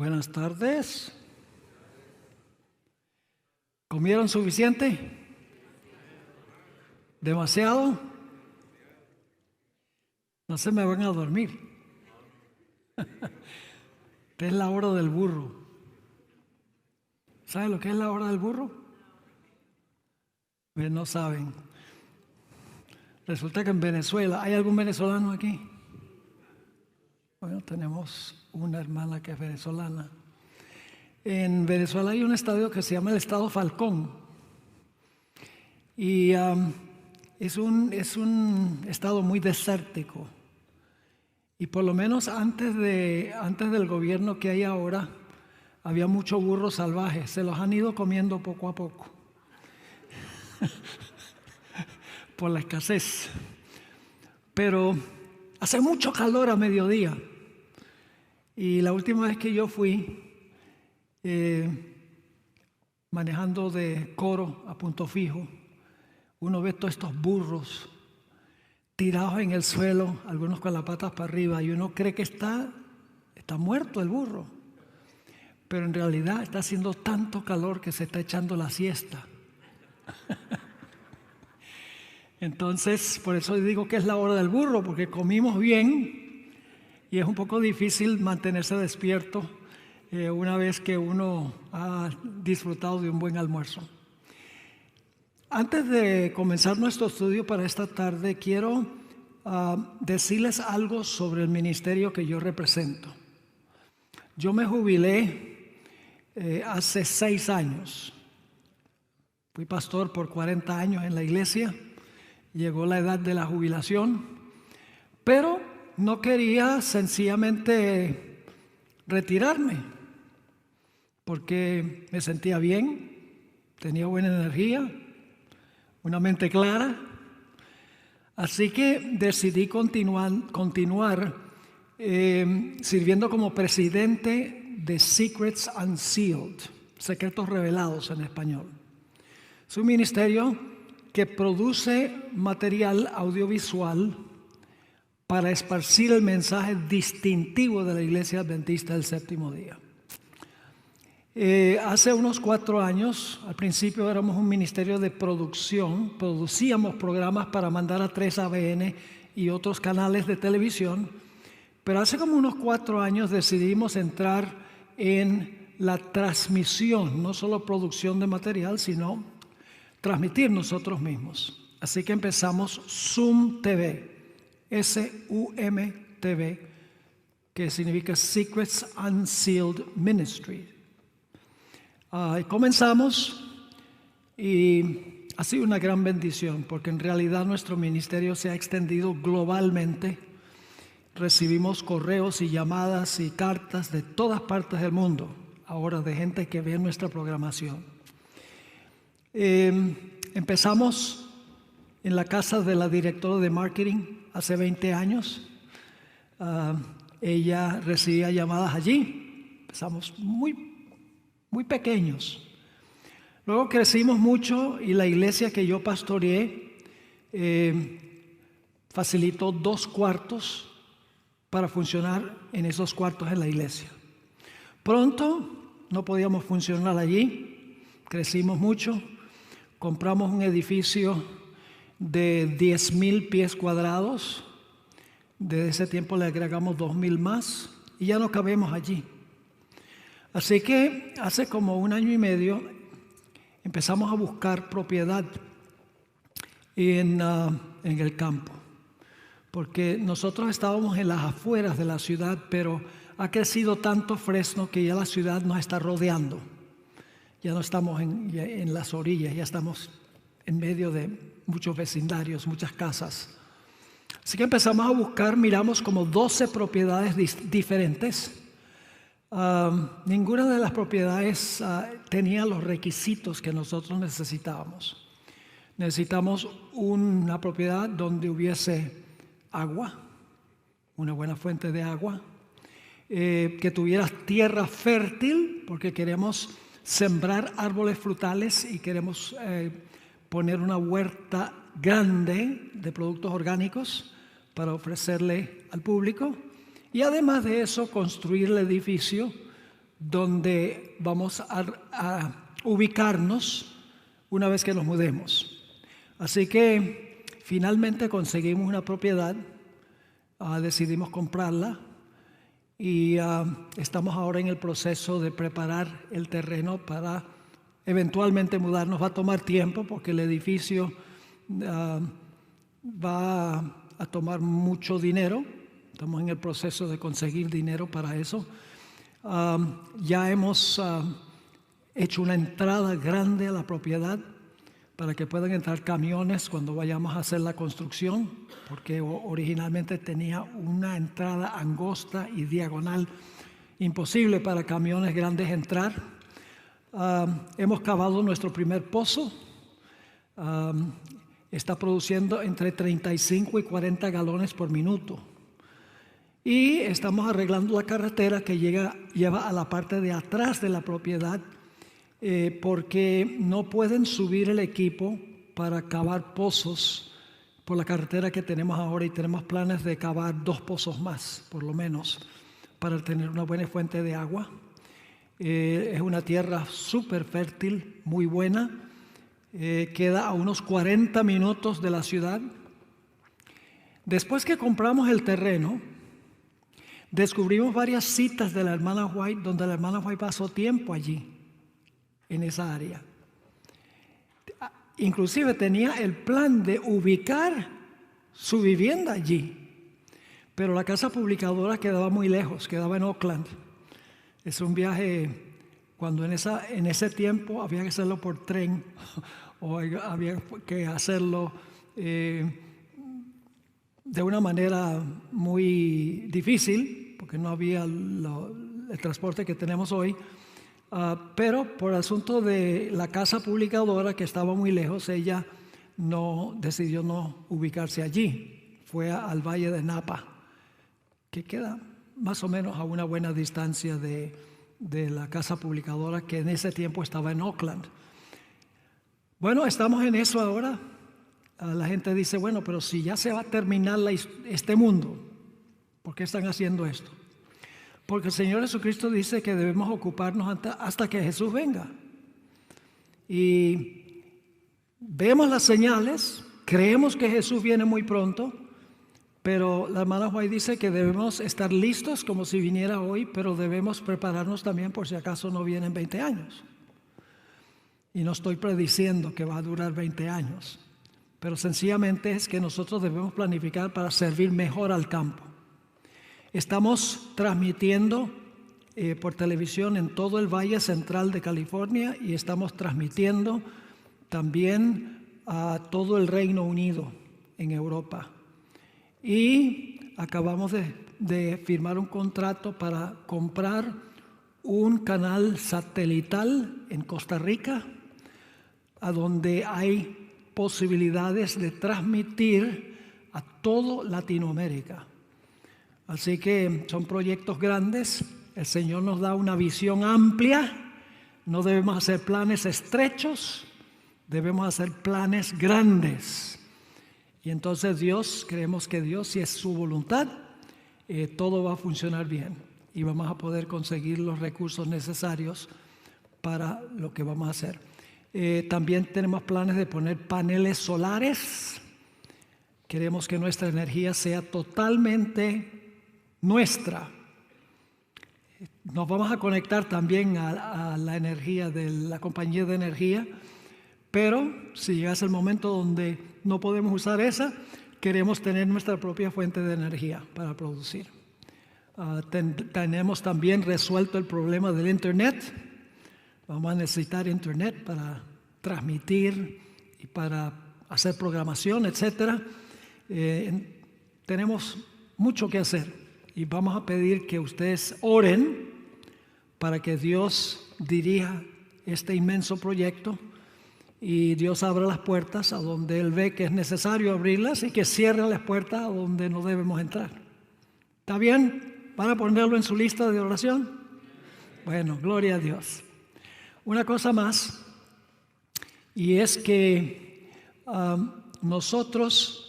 Buenas tardes. ¿Comieron suficiente? ¿Demasiado? No se me van a dormir. Esta es la hora del burro. ¿Saben lo que es la hora del burro? Pues no saben. Resulta que en Venezuela, ¿hay algún venezolano aquí? Bueno, tenemos una hermana que es venezolana. En Venezuela hay un estadio que se llama el Estado Falcón. Y es un estado muy desértico. Y por lo menos antes del gobierno que hay ahora, había muchos burros salvajes. Se los han ido comiendo poco a poco. Por la escasez. Pero hace mucho calor a mediodía. Y la última vez que yo fui manejando de Coro a Punto Fijo, uno ve todos estos burros tirados en el suelo, algunos con las patas para arriba, y uno cree que está muerto el burro. Pero en realidad está haciendo tanto calor que se está echando la siesta. Entonces, por eso digo que es la hora del burro, porque comimos bien y es un poco difícil mantenerse despierto una vez que uno ha disfrutado de un buen almuerzo. Antes de comenzar nuestro estudio para esta tarde, quiero decirles algo sobre el ministerio que yo represento. Yo me jubilé hace 6 años. Fui pastor por 40 años en la iglesia. Llegó la edad de la jubilación, pero no quería sencillamente retirarme, porque me sentía bien, tenía buena energía, una mente clara. Así que decidí continuar sirviendo como presidente de Secrets Unsealed, secretos revelados en español. Es un ministerio que produce material audiovisual para esparcir el mensaje distintivo de la Iglesia Adventista del Séptimo Día. Hace unos 4 años, al principio éramos un ministerio de producción, producíamos programas para mandar a 3ABN y otros canales de televisión, pero hace como unos 4 años decidimos entrar en la transmisión, no solo producción de material, sino transmitir nosotros mismos. Así que empezamos Zoom TV, S-U-M TV, que significa Secrets Unsealed Ministry. Comenzamos y ha sido una gran bendición, porque en realidad nuestro ministerio se ha extendido globalmente. Recibimos correos y llamadas y cartas de todas partes del mundo, ahora de gente que ve nuestra programación. Empezamos en la casa de la directora de marketing hace 20 años. Ella recibía llamadas allí. Empezamos muy pequeños. Luego crecimos mucho y la iglesia que yo pastoreé facilitó 2 cuartos para funcionar en esos cuartos en la iglesia. Pronto no podíamos funcionar allí, crecimos mucho, compramos un edificio de 10,000 pies cuadrados, desde ese tiempo le agregamos 2,000 más y ya no cabemos allí. Así que hace como 1 año y medio empezamos a buscar propiedad en el campo, porque nosotros estábamos en las afueras de la ciudad, pero ha crecido tanto Fresno que ya la ciudad nos está rodeando. Ya no estamos en las orillas, ya estamos en medio de muchos vecindarios, muchas casas. Así que empezamos a buscar, miramos como 12 propiedades diferentes. Ninguna de las propiedades tenía los requisitos que nosotros necesitábamos. Necesitamos una propiedad donde hubiese agua, una buena fuente de agua, que tuviera tierra fértil, porque queremos sembrar árboles frutales y queremos poner una huerta grande de productos orgánicos para ofrecerle al público. Y además de eso, construir el edificio donde vamos a ubicarnos una vez que nos mudemos. Así que finalmente conseguimos una propiedad, decidimos comprarla y estamos ahora en el proceso de preparar el terreno para eventualmente mudarnos. Va a tomar tiempo porque el edificio va a tomar mucho dinero. Estamos en el proceso de conseguir dinero para eso. Ya hemos hecho una entrada grande a la propiedad para que puedan entrar camiones cuando vayamos a hacer la construcción, porque originalmente tenía una entrada angosta y diagonal imposible para camiones grandes entrar. Hemos cavado nuestro primer pozo. Está produciendo entre 35 y 40 galones por minuto. Y estamos arreglando la carretera que lleva a la parte de atrás de la propiedad, porque no pueden subir el equipo para cavar pozos por la carretera que tenemos ahora, y tenemos planes de cavar 2 pozos más, por lo menos, para tener una buena fuente de agua. Es una tierra súper fértil, muy buena. Queda a unos 40 minutos de la ciudad. Después que compramos el terreno, descubrimos varias citas de la hermana White, donde la hermana White pasó tiempo allí, en esa área. Inclusive tenía el plan de ubicar su vivienda allí, pero la casa publicadora quedaba muy lejos, quedaba en Oakland. Es un viaje, cuando en ese tiempo había que hacerlo por tren o había que hacerlo de una manera muy difícil, porque no había el transporte que tenemos hoy. Pero por asunto de la casa publicadora, que estaba muy lejos, ella decidió no ubicarse allí. Fue al Valle de Napa, que queda más o menos a una buena distancia de la casa publicadora, que en ese tiempo estaba en Oakland. Bueno, estamos en eso ahora. La gente dice, bueno, pero si ya se va a terminar este mundo, ¿por qué están haciendo esto? Porque el Señor Jesucristo dice que debemos ocuparnos hasta que Jesús venga. Y vemos las señales, creemos que Jesús viene muy pronto, pero la hermana White dice que debemos estar listos como si viniera hoy, pero debemos prepararnos también por si acaso no vienen 20 años. Y no estoy prediciendo que va a durar 20 años, pero sencillamente es que nosotros debemos planificar para servir mejor al campo. Estamos transmitiendo por televisión en todo el Valle Central de California, y estamos transmitiendo también a todo el Reino Unido en Europa. Y acabamos de firmar un contrato para comprar un canal satelital en Costa Rica, a donde hay posibilidades de transmitir a todo Latinoamérica. Así que son proyectos grandes. El Señor nos da una visión amplia. No debemos hacer planes estrechos, debemos hacer planes grandes. Y entonces creemos que Dios, si es su voluntad, todo va a funcionar bien y vamos a poder conseguir los recursos necesarios para lo que vamos a hacer. También tenemos planes de poner paneles solares. Queremos que nuestra energía sea totalmente nuestra. Nos vamos a conectar también a la energía de la compañía de energía, pero si llegase el momento donde no podemos usar esa, queremos tener nuestra propia fuente de energía para producir. Tenemos también resuelto el problema del Internet. Vamos a necesitar Internet para transmitir y para hacer programación, etc. Tenemos mucho que hacer. Y vamos a pedir que ustedes oren para que Dios dirija este inmenso proyecto y Dios abra las puertas a donde Él ve que es necesario abrirlas, y que cierre las puertas a donde no debemos entrar. ¿Está bien? ¿Van a ponerlo en su lista de oración? Bueno, gloria a Dios. Una cosa más, y es que nosotros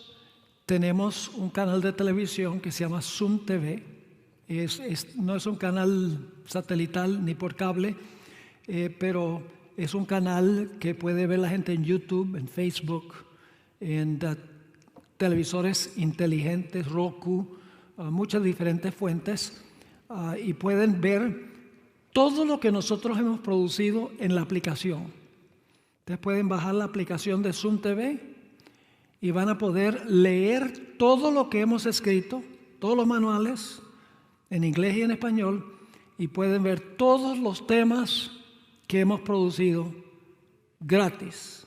tenemos un canal de televisión que se llama Zoom TV. No es un canal satelital ni por cable, pero es un canal que puede ver la gente en YouTube, en Facebook, en televisores inteligentes, Roku, muchas diferentes fuentes, y pueden ver todo lo que nosotros hemos producido en la aplicación. Ustedes pueden bajar la aplicación de Zoom TV y van a poder leer todo lo que hemos escrito, todos los manuales, en inglés y en español, y pueden ver todos los temas que hemos producido gratis.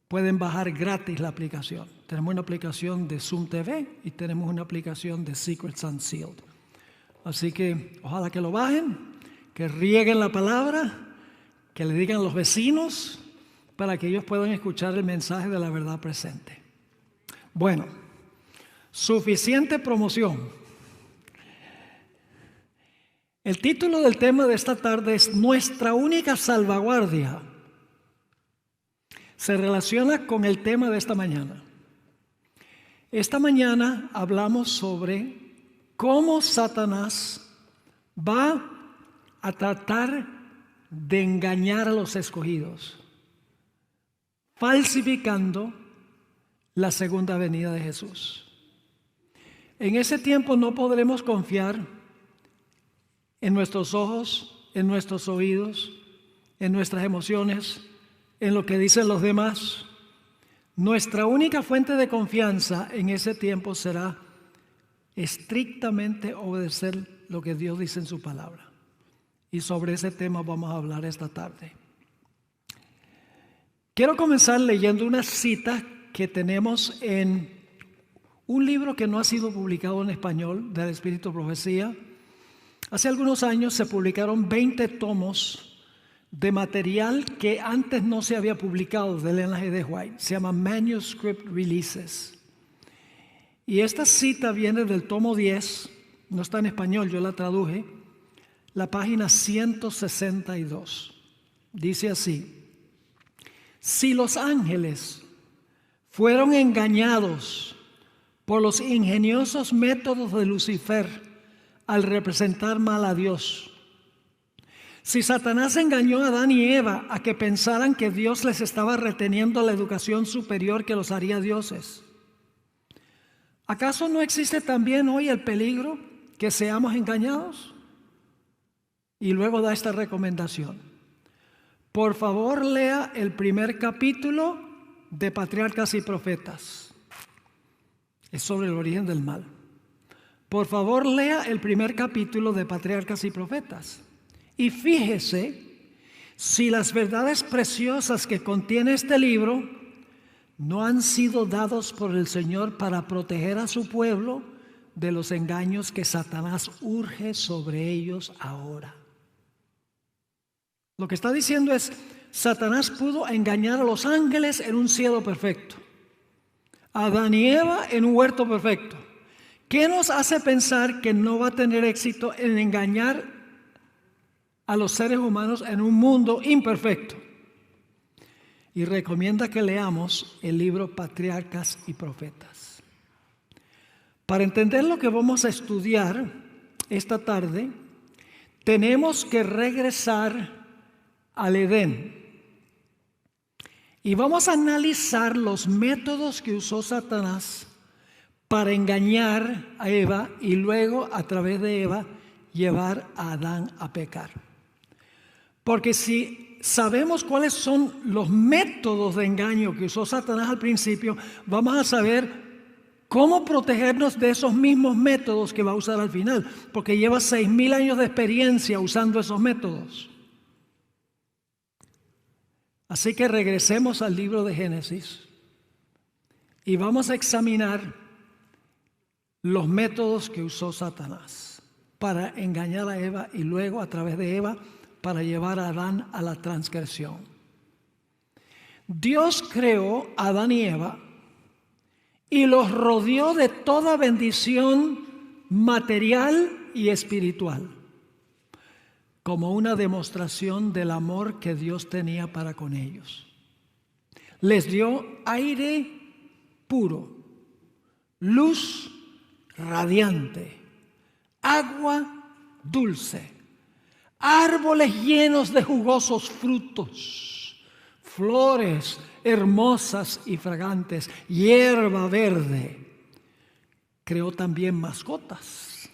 Pueden bajar gratis la aplicación. Tenemos una aplicación de Zoom TV y tenemos una aplicación de Secrets Unsealed. Así que ojalá que lo bajen, que rieguen la palabra, que le digan a los vecinos para que ellos puedan escuchar el mensaje de la verdad presente. Bueno, suficiente promoción. El título del tema de esta tarde es Nuestra única salvaguardia. Se relaciona con el tema de esta mañana. Esta mañana hablamos sobre cómo Satanás va a tratar de engañar a los escogidos, falsificando la segunda venida de Jesús. En ese tiempo no podremos confiar en nuestros ojos, en nuestros oídos, en nuestras emociones, en lo que dicen los demás. Nuestra única fuente de confianza en ese tiempo será estrictamente obedecer lo que Dios dice en su palabra. Y sobre ese tema vamos a hablar esta tarde. Quiero comenzar leyendo una cita que tenemos en un libro que no ha sido publicado en español, del Espíritu de Profecía. Hace algunos años se publicaron 20 tomos de material que antes no se había publicado del Ellen G. White. Se llama Manuscript Releases. Y esta cita viene del tomo 10, no está en español, yo la traduje, la página 162. Dice así: si los ángeles fueron engañados por los ingeniosos métodos de Lucifer al representar mal a Dios, si Satanás engañó a Adán y Eva a que pensaran que Dios les estaba reteniendo la educación superior que los haría dioses, ¿acaso no existe también hoy el peligro que seamos engañados? Y luego da esta recomendación: por favor, lea el primer capítulo de Patriarcas y Profetas. Es sobre el origen del mal. Por favor, lea el primer capítulo de Patriarcas y Profetas. Y fíjese si las verdades preciosas que contiene este libro no han sido dados por el Señor para proteger a su pueblo de los engaños que Satanás urge sobre ellos ahora. Lo que está diciendo es: Satanás pudo engañar a los ángeles en un cielo perfecto, a Adán y Eva en un huerto perfecto. ¿Qué nos hace pensar que no va a tener éxito en engañar a los seres humanos en un mundo imperfecto? Y recomienda que leamos el libro Patriarcas y Profetas. Para entender lo que vamos a estudiar esta tarde, tenemos que regresar al Edén. Y vamos a analizar los métodos que usó Satanás para engañar a Eva y luego, a través de Eva, llevar a Adán a pecar. Porque si sabemos cuáles son los métodos de engaño que usó Satanás al principio, vamos a saber cómo protegernos de esos mismos métodos que va a usar al final, porque lleva 6,000 años de experiencia usando esos métodos. Así que regresemos al libro de Génesis y vamos a examinar los métodos que usó Satanás para engañar a Eva y luego, a través de Eva, para llevar a Adán a la transgresión. Dios creó a Adán y Eva y los rodeó de toda bendición material y espiritual, como una demostración del amor que Dios tenía para con ellos. Les dio aire puro, luz radiante, agua dulce, árboles llenos de jugosos frutos, flores hermosas y fragantes, hierba verde. Creó también mascotas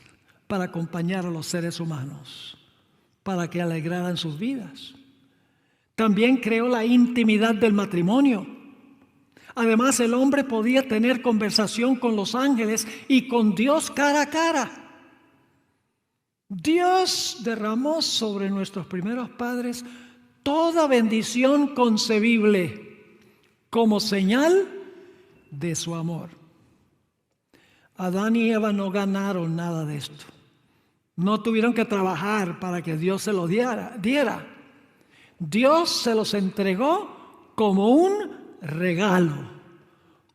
para acompañar a los seres humanos, para que alegraran sus vidas. También creó la intimidad del matrimonio. Además, el hombre podía tener conversación con los ángeles y con Dios cara a cara. Dios derramó sobre nuestros primeros padres toda bendición concebible como señal de su amor. Adán y Eva no ganaron nada de esto. No tuvieron que trabajar para que Dios se lo diera. Dios se los entregó como un regalo,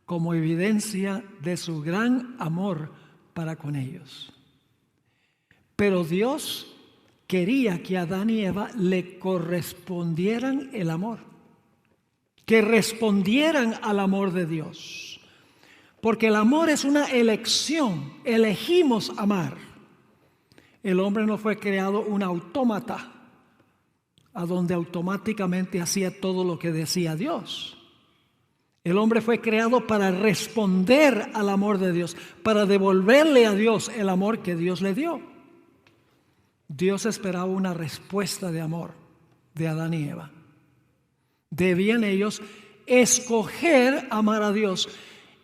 como evidencia de su gran amor para con ellos. Pero Dios quería que Adán y Eva le correspondieran el amor, que respondieran al amor de Dios. Porque el amor es una elección, elegimos amar. El hombre no fue creado un autómata, a donde automáticamente hacía todo lo que decía Dios. El hombre fue creado para responder al amor de Dios, para devolverle a Dios el amor que Dios le dio. Dios esperaba una respuesta de amor de Adán y Eva. Debían ellos escoger amar a Dios.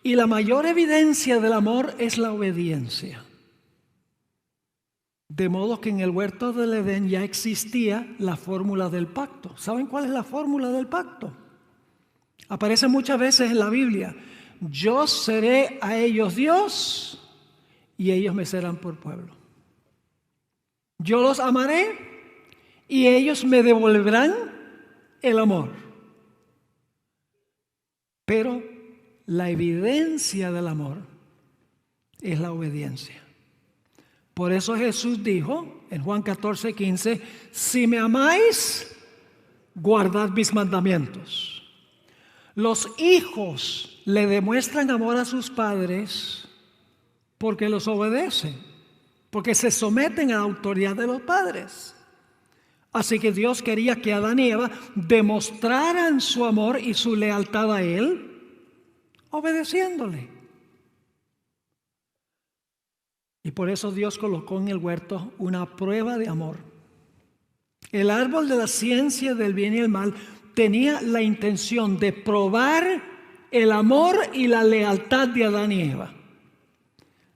Y la mayor evidencia del amor es la obediencia. De modo que en el huerto del Edén ya existía la fórmula del pacto. ¿Saben cuál es la fórmula del pacto? Aparece muchas veces en la Biblia. Yo seré a ellos Dios y ellos me serán por pueblo. Yo los amaré y ellos me devolverán el amor. Pero la evidencia del amor es la obediencia. Por eso Jesús dijo en Juan 14:15, si me amáis, guardad mis mandamientos. Los hijos le demuestran amor a sus padres porque los obedecen, porque se someten a la autoridad de los padres. Así que Dios quería que Adán y Eva demostraran su amor y su lealtad a Él, obedeciéndole. Y por eso Dios colocó en el huerto una prueba de amor. El árbol de la ciencia del bien y el mal tenía la intención de probar el amor y la lealtad de Adán y Eva.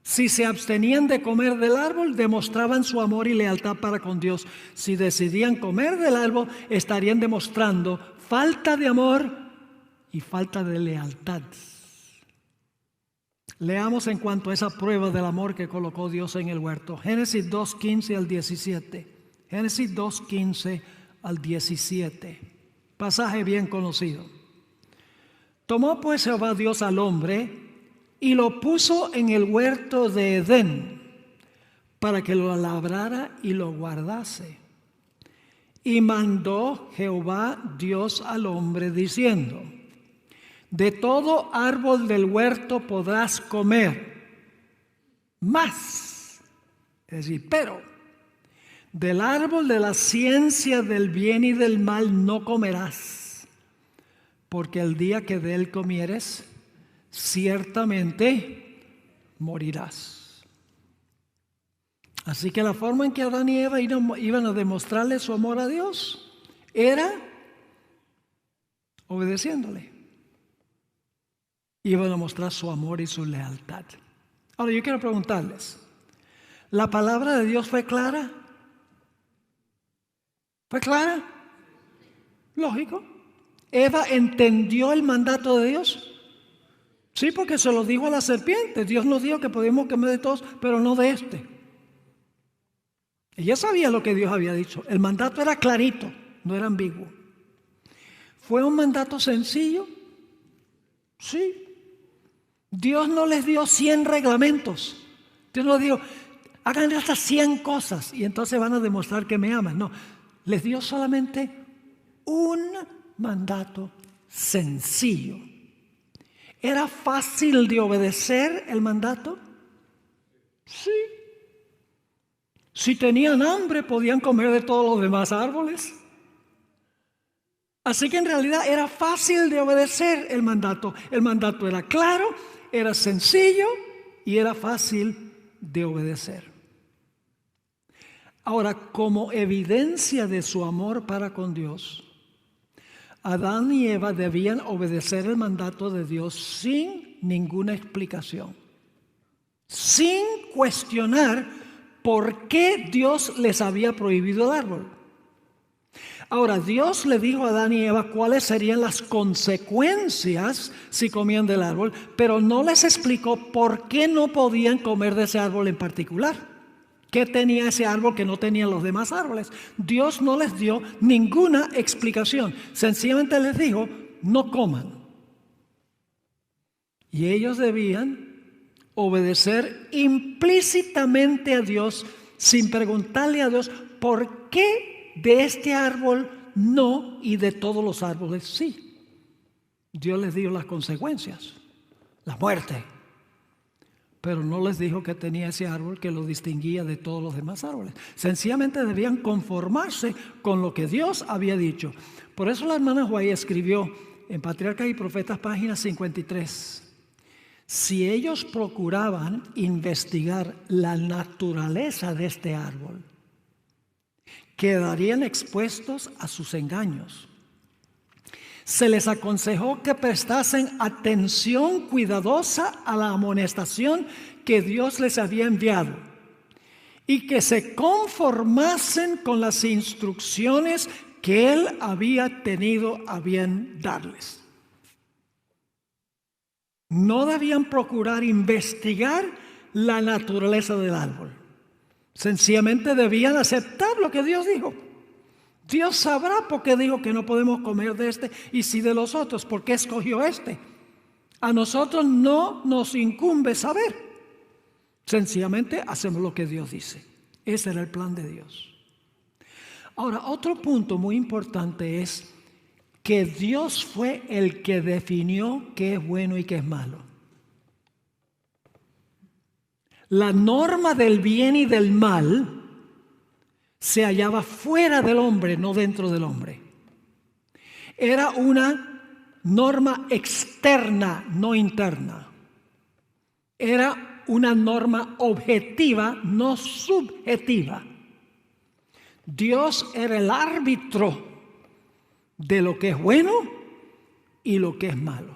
Si se abstenían de comer del árbol, demostraban su amor y lealtad para con Dios. Si decidían comer del árbol, estarían demostrando falta de amor y falta de lealtad. Leamos en cuanto a esa prueba del amor que colocó Dios en el huerto. Génesis 2:15 al 17. Génesis 2:15 al 17. Pasaje bien conocido. Tomó pues Jehová Dios al hombre y lo puso en el huerto de Edén para que lo labrara y lo guardase. Y mandó Jehová Dios al hombre diciendo: de todo árbol del huerto podrás comer, mas, es decir, pero del árbol de la ciencia del bien y del mal no comerás, porque el día que de él comieres, ciertamente morirás. Así que la forma en que Adán y Eva iban a demostrarle su amor a Dios era obedeciéndole. Iban a mostrar su amor y su lealtad. Ahora yo quiero preguntarles, ¿la palabra de Dios fue clara? ¿Fue clara? Lógico. ¿Eva entendió el mandato de Dios? Sí, porque se lo dijo a la serpiente. Dios nos dijo que podíamos comer de todos, pero no de este. Ella sabía lo que Dios había dicho. El mandato era clarito, no era ambiguo. ¿Fue un mandato sencillo? Sí. Dios no les dio 100 reglamentos. Dios no dijo, hagan hasta 100 cosas y entonces van a demostrar que me aman. No, les dio solamente un mandato sencillo. ¿Era fácil de obedecer el mandato? Sí. Si tenían hambre, podían comer de todos los demás árboles. Así que en realidad era fácil de obedecer el mandato. El mandato era claro, era sencillo y era fácil de obedecer. Ahora, como evidencia de su amor para con Dios, Adán y Eva debían obedecer el mandato de Dios sin ninguna explicación, sin cuestionar por qué Dios les había prohibido el árbol. Ahora, Dios le dijo a Adán y Eva cuáles serían las consecuencias si comían del árbol, pero no les explicó por qué no podían comer de ese árbol en particular. ¿Qué tenía ese árbol que no tenían los demás árboles? Dios no les dio ninguna explicación. Sencillamente les dijo, no coman. Y ellos debían obedecer implícitamente a Dios sin preguntarle a Dios por qué de este árbol no y de todos los árboles sí. Dios les dio las consecuencias, la muerte, pero no les dijo que tenía ese árbol que lo distinguía de todos los demás árboles. Sencillamente debían conformarse con lo que Dios había dicho. Por eso la hermana White escribió en Patriarcas y Profetas, página 53. Si ellos procuraban investigar la naturaleza de este árbol, quedarían expuestos a sus engaños. Se les aconsejó que prestasen atención cuidadosa a la amonestación que Dios les había enviado y que se conformasen con las instrucciones que Él había tenido a bien darles. No debían procurar investigar la naturaleza del árbol. Sencillamente debían aceptar lo que Dios dijo. Dios sabrá por qué dijo que no podemos comer de este y sí de los otros. ¿Por qué escogió este? A nosotros no nos incumbe saber. Sencillamente hacemos lo que Dios dice. Ese era el plan de Dios. Ahora, otro punto muy importante es que Dios fue el que definió qué es bueno y qué es malo. La norma del bien y del mal se hallaba fuera del hombre, no dentro del hombre. Era una norma externa, no interna. Era una norma objetiva, no subjetiva. Dios era el árbitro de lo que es bueno y lo que es malo.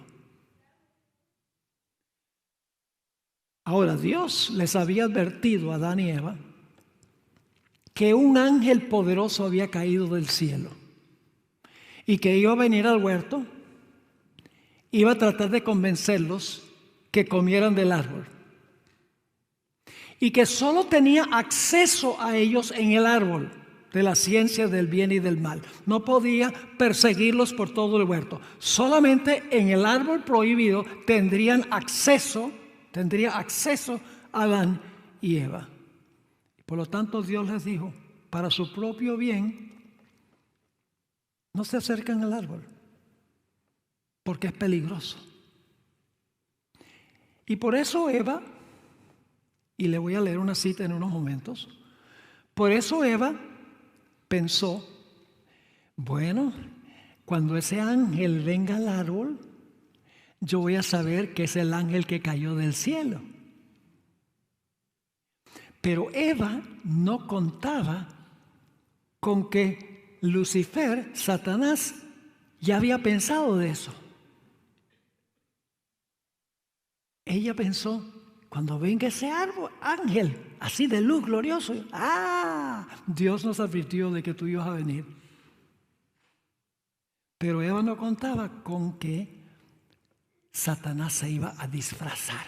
Ahora, Dios les había advertido a Adán y Eva que un ángel poderoso había caído del cielo y que iba a venir al huerto, iba a tratar de convencerlos que comieran del árbol y que solo tenía acceso a ellos en el árbol de la ciencia del bien y del mal. No podía perseguirlos por todo el huerto. Solamente en el árbol prohibido tendría acceso Adán y Eva. Por lo tanto, Dios les dijo, para su propio bien, no se acerquen al árbol, porque es peligroso. Y por eso Eva, y le voy a leer una cita en unos momentos, por eso Eva pensó, bueno, cuando ese ángel venga al árbol, yo voy a saber que es el ángel que cayó del cielo. Pero Eva no contaba con que Lucifer, Satanás, ya había pensado de eso. Ella pensó, cuando venga ese árbol, ángel, así de luz glorioso, Dios nos advirtió de que tú ibas a venir. Pero Eva no contaba con que Satanás se iba a disfrazar.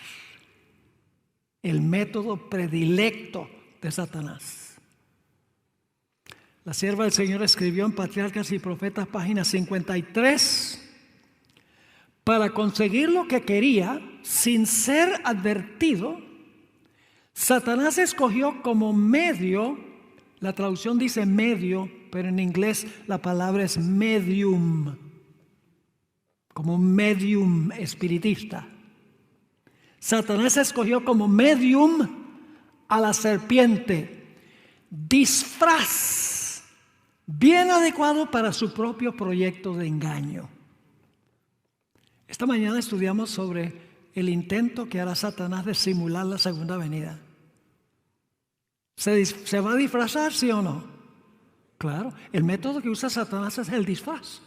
El método predilecto de Satanás. La sierva del Señor escribió en Patriarcas y Profetas, página 53, para conseguir lo que quería sin ser advertido, Satanás escogió como medio, la traducción dice medio, pero en inglés la palabra es medium, como un medium espiritista. Satanás escogió como medium a la serpiente, disfraz bien adecuado para su propio proyecto de engaño. Esta mañana estudiamos sobre el intento que hará Satanás de simular la segunda venida. ¿Se va a disfrazar, sí o no? Claro, el método que usa Satanás es el disfraz.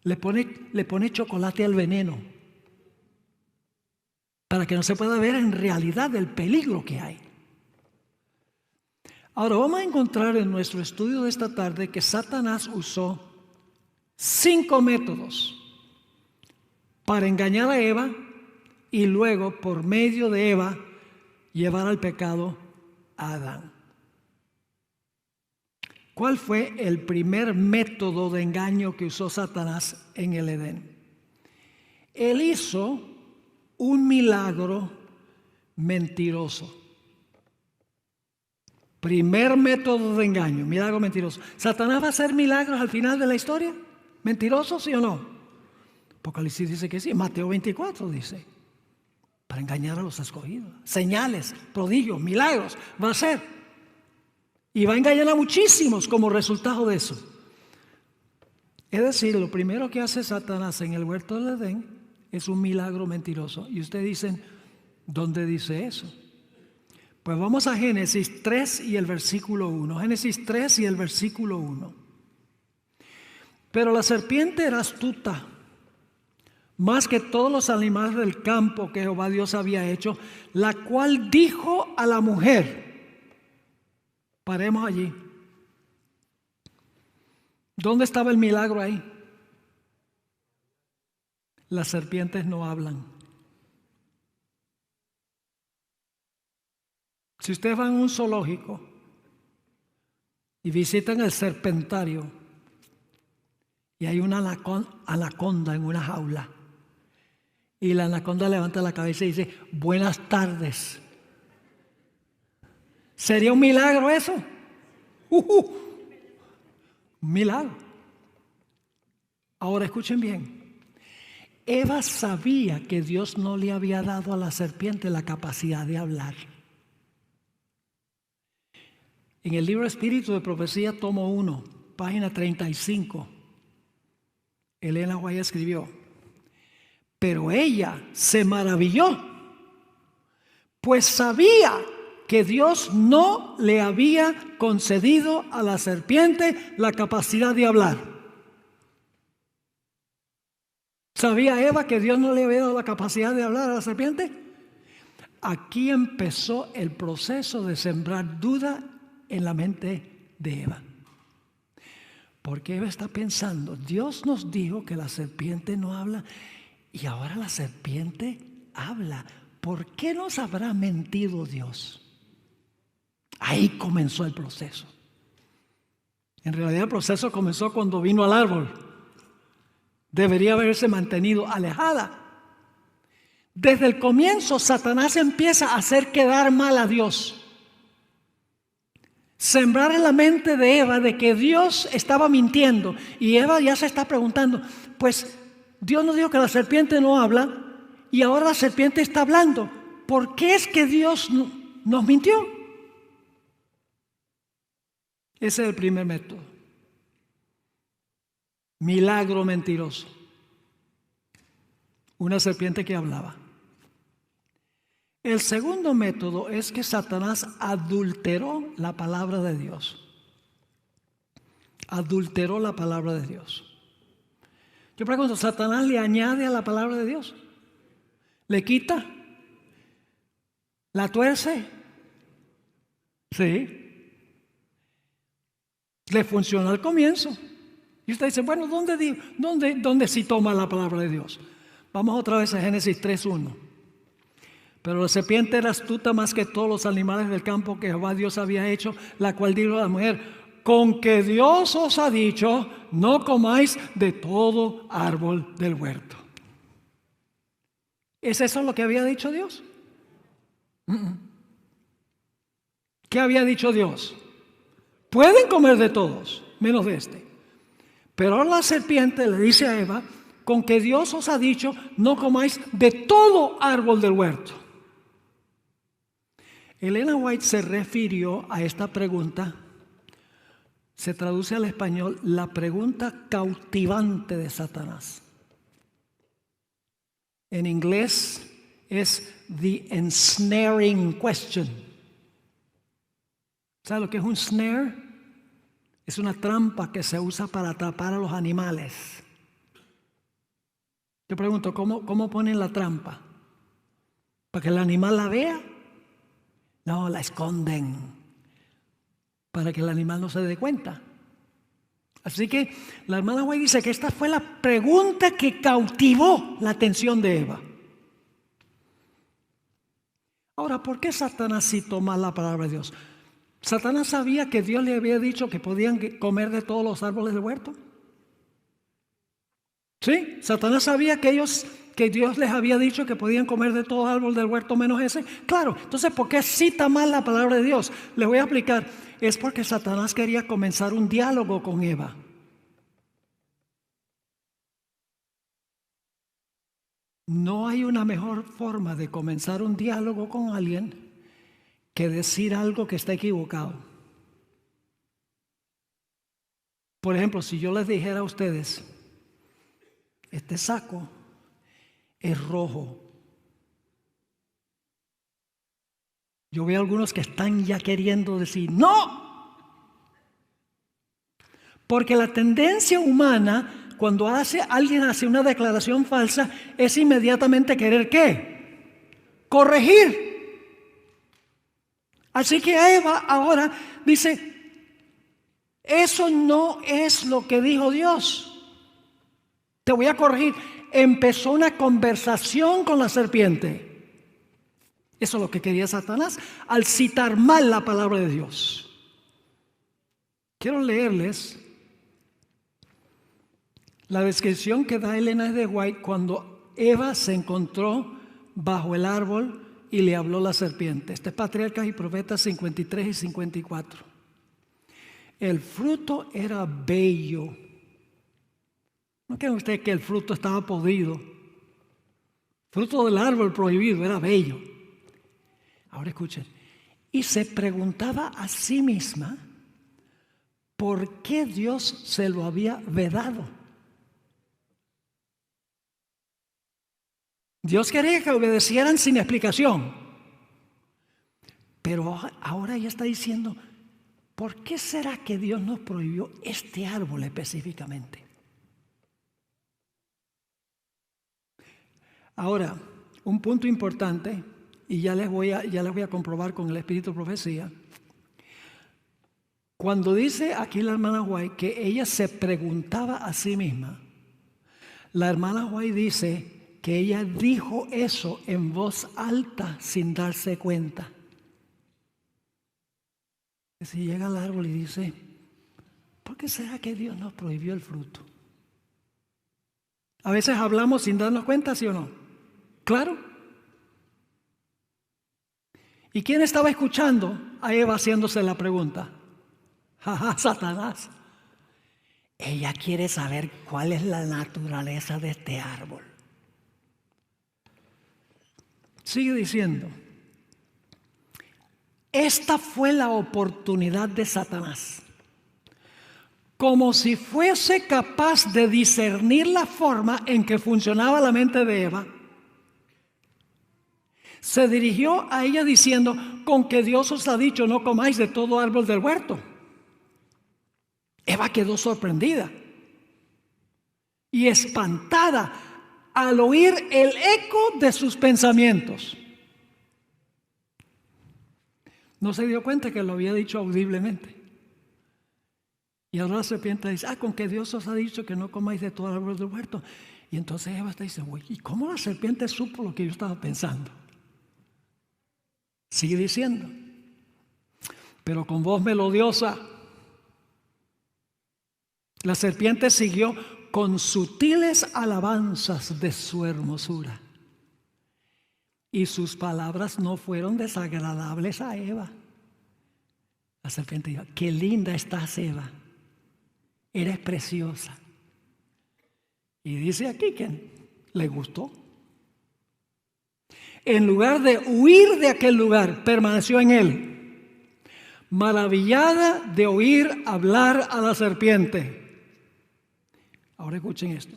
Le pone chocolate al veneno para que no se pueda ver en realidad el peligro que hay. Ahora vamos a encontrar en nuestro estudio de esta tarde que Satanás usó 5 métodos para engañar a Eva y luego por medio de Eva llevar al pecado a Adán. ¿Cuál fue el primer método de engaño que usó Satanás en el Edén? Él hizo un milagro mentiroso. Primer método de engaño, milagro mentiroso. ¿Satanás va a hacer milagros al final de la historia? ¿Mentirosos, sí o no? Apocalipsis dice que sí. Mateo 24 dice, para engañar a los escogidos. Señales, prodigios, milagros, va a hacer. Y va a engañar a muchísimos como resultado de eso. Es decir, lo primero que hace Satanás en el huerto del Edén es un milagro mentiroso. Y ustedes dicen, ¿dónde dice eso? Pues vamos a Génesis 3 y el versículo 1. Génesis 3 y el versículo 1. Pero la serpiente era astuta, más que todos los animales del campo que Jehová Dios había hecho, la cual dijo a la mujer, paremos allí. ¿Dónde estaba el milagro ahí? Las serpientes no hablan. Si ustedes van a un zoológico y visitan el serpentario y hay una anaconda en una jaula y la anaconda levanta la cabeza y dice, buenas tardes. ¿Sería un milagro eso? Un milagro. Ahora escuchen bien. Eva sabía que Dios no le había dado a la serpiente la capacidad de hablar. En el libro Espíritu de Profecía, tomo 1, página 35, Elena White escribió, pero ella se maravilló, pues sabía que Dios no le había concedido a la serpiente la capacidad de hablar. ¿Sabía Eva que Dios no le había dado la capacidad de hablar a la serpiente? Aquí empezó el proceso de sembrar duda en la mente de Eva. Porque Eva está pensando, Dios nos dijo que la serpiente no habla y ahora la serpiente habla. ¿Por qué nos habrá mentido Dios? Ahí comenzó el proceso. En realidad el proceso comenzó cuando vino al árbol. Debería haberse mantenido alejada. Desde el comienzo Satanás empieza a hacer quedar mal a Dios. Sembrar en la mente de Eva de que Dios estaba mintiendo. Y Eva ya se está preguntando, pues Dios nos dijo que la serpiente no habla y ahora la serpiente está hablando. ¿Por qué es que Dios nos mintió? Ese es el primer método. Milagro mentiroso. Una serpiente que hablaba. El segundo método es que Satanás adulteró la palabra de Dios. Adulteró la palabra de Dios. Yo pregunto, ¿Satanás le añade a la palabra de Dios? ¿Le quita? ¿La tuerce? Sí. Le funcionó al comienzo. Y usted dice, bueno, ¿dónde sí toma la palabra de Dios? Vamos otra vez a Génesis 3:1. Pero la serpiente era astuta más que todos los animales del campo que Jehová Dios había hecho, la cual dijo a la mujer, con que Dios os ha dicho, no comáis de todo árbol del huerto. ¿Es eso lo que había dicho Dios? ¿Qué había dicho Dios? Pueden comer de todos, menos de este. Pero ahora la serpiente le dice a Eva, con que Dios os ha dicho, no comáis de todo árbol del huerto. Elena White se refirió a esta pregunta, se traduce al español, la pregunta cautivante de Satanás. En inglés es the ensnaring question. ¿Sabe lo que es un snare? Es una trampa que se usa para atrapar a los animales. Yo pregunto, ¿cómo ponen la trampa? ¿Para que el animal la vea? No, la esconden para que el animal no se dé cuenta. Así que la hermana White dice que esta fue la pregunta que cautivó la atención de Eva. Ahora, ¿por qué Satanás citó mal la palabra de Dios? ¿Satanás sabía que Dios le había dicho que podían comer de todos los árboles del huerto? ¿Sí? ¿Satanás sabía que Dios les había dicho que podían comer de todo árbol del huerto menos ese? Claro, entonces ¿por qué cita mal la palabra de Dios? Les voy a explicar. Es porque Satanás quería comenzar un diálogo con Eva. No hay una mejor forma de comenzar un diálogo con alguien que decir algo que está equivocado. Por ejemplo, si yo les dijera a ustedes, este saco es rojo. Yo veo algunos que están ya queriendo decir ¡no! Porque la tendencia humana, cuando alguien hace una declaración falsa, es inmediatamente querer ¿qué? Corregir. Así que Eva ahora dice, eso no es lo que dijo Dios. Te voy a corregir. Empezó una conversación con la serpiente. Eso es lo que quería Satanás al citar mal la palabra de Dios. Quiero leerles la descripción que da Elena de White cuando Eva se encontró bajo el árbol y le habló la serpiente. Este es Patriarcas y Profetas 53 y 54. El fruto era bello. ¿No creen ustedes que el fruto estaba podrido? Fruto del árbol prohibido era bello. Ahora escuchen. Y se preguntaba a sí misma por qué Dios se lo había vedado. Dios quería que obedecieran sin explicación. Pero ahora ella está diciendo, ¿por qué será que Dios nos prohibió este árbol específicamente? Ahora, un punto importante, y ya les voy a comprobar con el espíritu de profecía. Cuando dice aquí la hermana White que ella se preguntaba a sí misma, la hermana White dice que ella dijo eso en voz alta sin darse cuenta. Si llega al árbol y dice, ¿por qué será que Dios nos prohibió el fruto? A veces hablamos sin darnos cuenta, ¿sí o no? Claro. ¿Y quién estaba escuchando a Eva haciéndose la pregunta? Satanás. Ella quiere saber cuál es la naturaleza de este árbol. Sigue diciendo, esta fue la oportunidad de Satanás. Como si fuese capaz de discernir la forma en que funcionaba la mente de Eva, se dirigió a ella diciendo, con que Dios os ha dicho no comáis de todo árbol del huerto. Eva quedó sorprendida y espantada al oír el eco de sus pensamientos. No se dio cuenta que lo había dicho audiblemente. Y ahora la serpiente dice, con que Dios os ha dicho que no comáis de todo árbol del huerto. Y entonces Eva dice, ¿y cómo la serpiente supo lo que yo estaba pensando? Sigue diciendo, pero con voz melodiosa, la serpiente siguió con sutiles alabanzas de su hermosura. Y sus palabras no fueron desagradables a Eva. La serpiente dijo, qué linda estás, Eva. Eres preciosa. Y dice aquí que le gustó. En lugar de huir de aquel lugar, permaneció en él, maravillada de oír hablar a la serpiente. Ahora escuchen esto.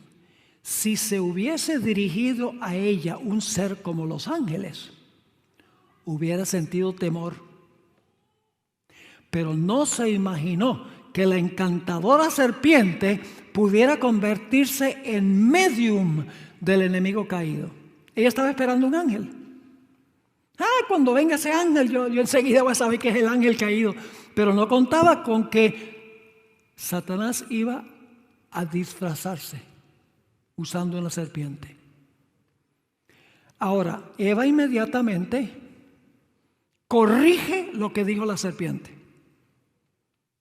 Si se hubiese dirigido a ella un ser como los ángeles, hubiera sentido temor. Pero no se imaginó que la encantadora serpiente pudiera convertirse en medium del enemigo caído. Ella estaba esperando un ángel. Cuando venga ese ángel, yo enseguida voy a saber que es el ángel caído. Pero no contaba con que Satanás iba a disfrazarse usando una serpiente. Ahora, Eva inmediatamente corrige lo que dijo la serpiente.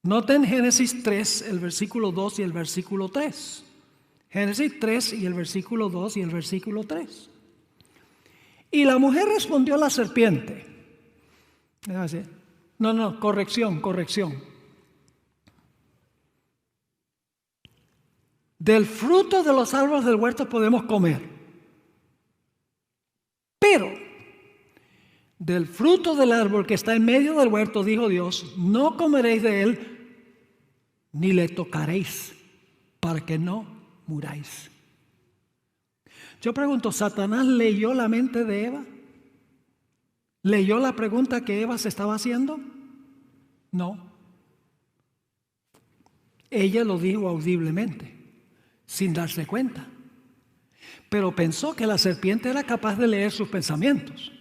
Noten Génesis 3, el versículo 2 y el versículo 3. Génesis 3 y el versículo 2 y el versículo 3. Y la mujer respondió a la serpiente. Corrección. Del fruto de los árboles del huerto podemos comer. Pero del fruto del árbol que está en medio del huerto, dijo Dios, no comeréis de él, ni le tocaréis, para que no muráis. Yo pregunto, ¿Satanás leyó la mente de Eva? ¿Leyó la pregunta que Eva se estaba haciendo? No. Ella lo dijo audiblemente, sin darse cuenta. Pero pensó que la serpiente era capaz de leer sus pensamientos.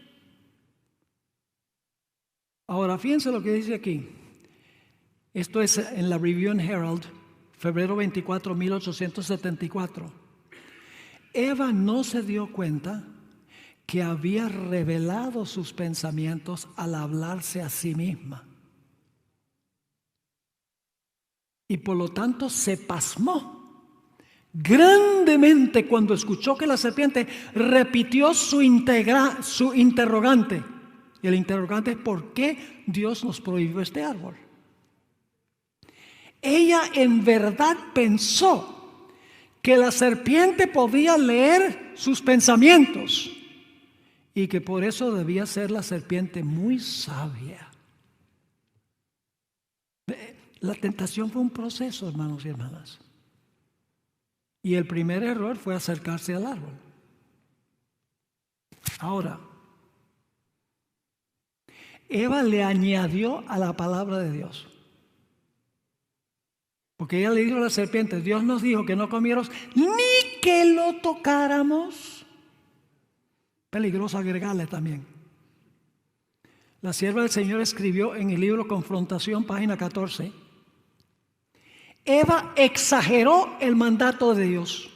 Ahora, fíjense lo que dice aquí. Esto es en la Review and Herald, febrero 24, 1874. Eva no se dio cuenta que había revelado sus pensamientos al hablarse a sí misma. Y por lo tanto se pasmó grandemente cuando escuchó que la serpiente repitió su interrogante. Y el interrogante es: ¿por qué Dios nos prohibió este árbol? Ella en verdad pensó que la serpiente podía leer sus pensamientos y que por eso debía ser la serpiente muy sabia. La tentación fue un proceso, hermanos y hermanas. Y el primer error fue acercarse al árbol. Ahora, Eva le añadió a la palabra de Dios. Porque ella le dijo a la serpiente: Dios nos dijo que no comiéramos ni que lo tocáramos. Peligroso agregarle también. La sierva del Señor escribió en el libro Confrontación, página 14. Eva exageró el mandato de Dios.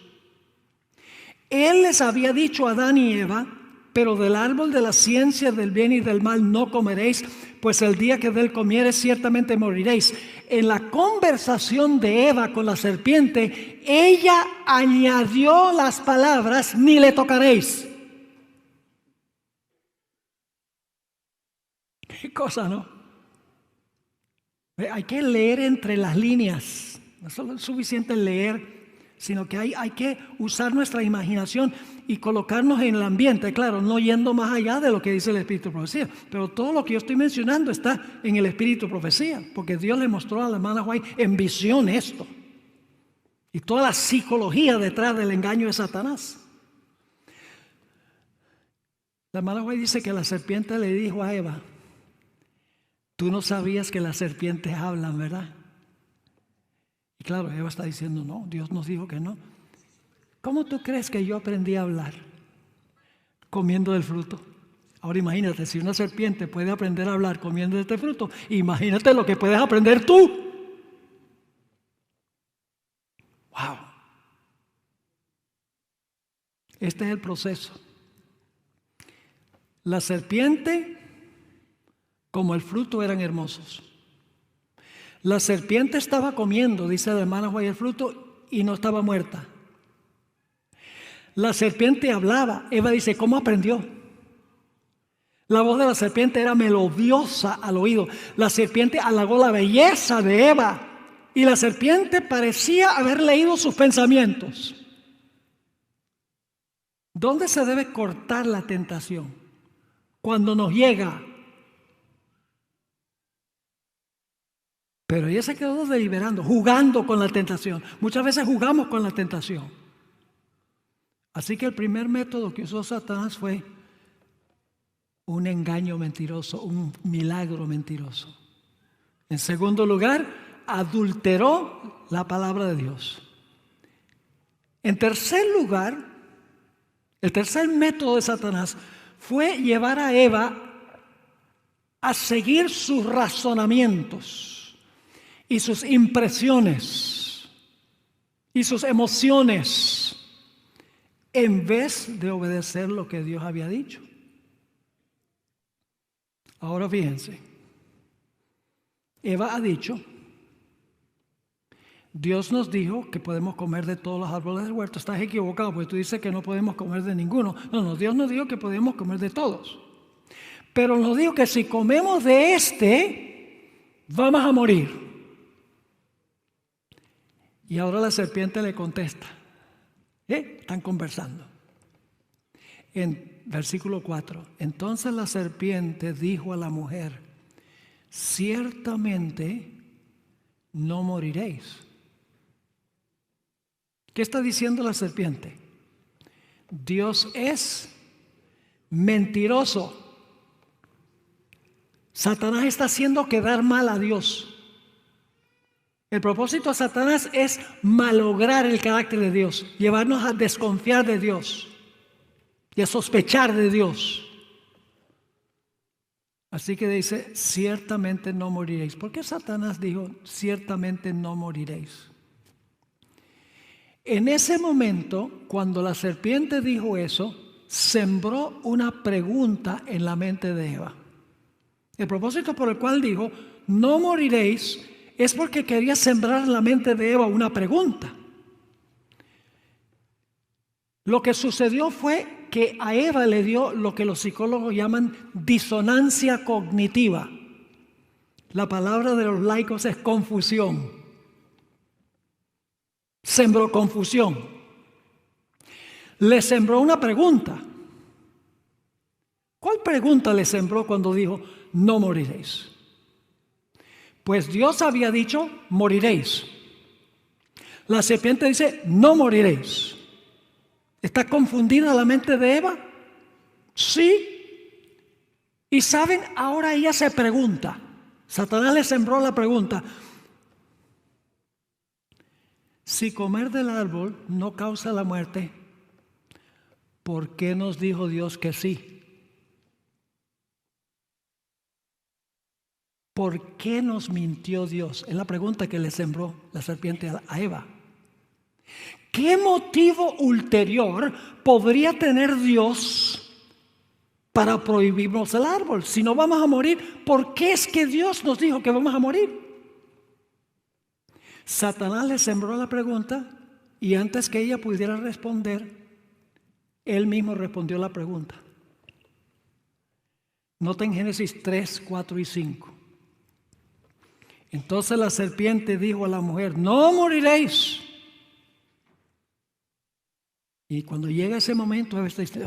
Él les había dicho a Adán y Eva: pero del árbol de la ciencia del bien y del mal no comeréis, pues el día que de él comiereis ciertamente moriréis. En la conversación de Eva con la serpiente, ella añadió las palabras: ni le tocaréis. Qué cosa, ¿no? Hay que leer entre las líneas. No solo es suficiente leer, sino que hay que usar nuestra imaginación y colocarnos en el ambiente, claro, no yendo más allá de lo que dice el Espíritu de Profecía. Pero todo lo que yo estoy mencionando está en el Espíritu de Profecía, porque Dios le mostró a la hermana White en visión esto. Y toda la psicología detrás del engaño de Satanás. La hermana White dice que la serpiente le dijo a Eva: tú no sabías que las serpientes hablan, ¿verdad? Y claro, Eva está diciendo: no, Dios nos dijo que no. ¿Cómo tú crees que yo aprendí a hablar? Comiendo del fruto. Ahora imagínate, si una serpiente puede aprender a hablar comiendo de este fruto, imagínate lo que puedes aprender tú. ¡Wow! Este es el proceso. La serpiente como el fruto eran hermosos. La serpiente estaba comiendo, dice la hermana White, el fruto, y no estaba muerta. La serpiente hablaba. Eva dice: ¿cómo aprendió? La voz de la serpiente era melodiosa al oído. La serpiente halagó la belleza de Eva. Y la serpiente parecía haber leído sus pensamientos. ¿Dónde se debe cortar la tentación? cuando nos llega. Pero ella se quedó deliberando, jugando con la tentación. Muchas veces jugamos con la tentación. Así que el primer método que usó Satanás fue un engaño mentiroso, un milagro mentiroso. En segundo lugar, adulteró la palabra de Dios. En tercer lugar, el tercer método de Satanás fue llevar a Eva a seguir sus razonamientos y sus impresiones y sus emociones en vez de obedecer lo que Dios había dicho. Ahora fíjense, Eva ha dicho, Dios nos dijo que podemos comer de todos los árboles del huerto. Estás equivocado, porque tú dices que no podemos comer de ninguno. No, Dios nos dijo que podemos comer de todos. Pero nos dijo que si comemos de este, vamos a morir. Y ahora la serpiente le contesta. Están conversando. En versículo 4. Entonces la serpiente dijo a la mujer, ciertamente no moriréis. ¿Qué está diciendo la serpiente? Dios es mentiroso. Satanás está haciendo quedar mal a Dios. El propósito de Satanás es malograr el carácter de Dios, llevarnos a desconfiar de Dios y a sospechar de Dios. Así que dice, ciertamente no moriréis. ¿Por qué Satanás dijo, ciertamente no moriréis? En ese momento, cuando la serpiente dijo eso, sembró una pregunta en la mente de Eva. El propósito por el cual dijo, no moriréis, es porque quería sembrar en la mente de Eva una pregunta. Lo que sucedió fue que a Eva le dio lo que los psicólogos llaman disonancia cognitiva. La palabra de los laicos es confusión. Sembró confusión. Le sembró una pregunta. ¿Cuál pregunta le sembró cuando dijo, no moriréis? Pues Dios había dicho, moriréis. La serpiente dice, no moriréis. ¿Está confundida la mente de Eva? Sí. Y saben, ahora ella se pregunta. Satanás le sembró la pregunta. Si comer del árbol no causa la muerte, ¿por qué nos dijo Dios que sí? ¿Por qué nos mintió Dios? Es la pregunta que le sembró la serpiente a Eva. ¿Qué motivo ulterior podría tener Dios para prohibirnos el árbol? Si no vamos a morir, ¿por qué es que Dios nos dijo que vamos a morir? Satanás le sembró la pregunta y antes que ella pudiera responder, él mismo respondió la pregunta. Noten Génesis 3, 4 y 5. Entonces la serpiente dijo a la mujer, no moriréis. Y cuando llega ese momento, a veces dice,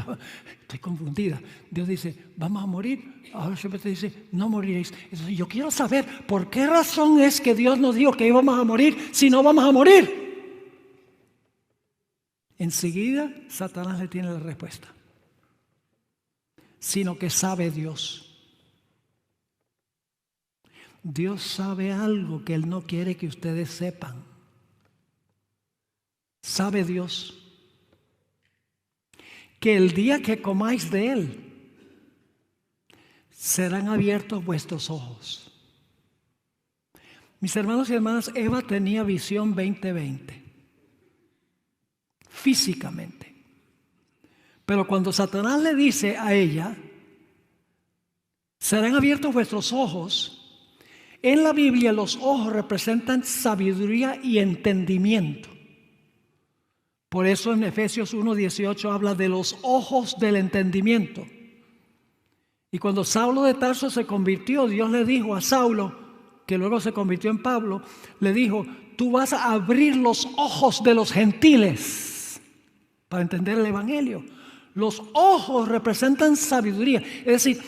estoy confundida. Dios dice, vamos a morir. Ahora siempre te dice, no moriréis. Entonces, yo quiero saber por qué razón es que Dios nos dijo que íbamos a morir si no vamos a morir. Enseguida, Satanás le tiene la respuesta. Sino que sabe Dios. Dios sabe algo que Él no quiere que ustedes sepan. Sabe Dios que el día que comáis de Él, serán abiertos vuestros ojos. Mis hermanos y hermanas, Eva tenía visión 20/20, físicamente. Pero cuando Satanás le dice a ella, serán abiertos vuestros ojos, en la Biblia los ojos representan sabiduría y entendimiento. Por eso en Efesios 1:18 habla de los ojos del entendimiento. Y cuando Saulo de Tarso se convirtió, Dios le dijo a Saulo, que luego se convirtió en Pablo, le dijo, tú vas a abrir los ojos de los gentiles para entender el Evangelio. Los ojos representan sabiduría. Es decir,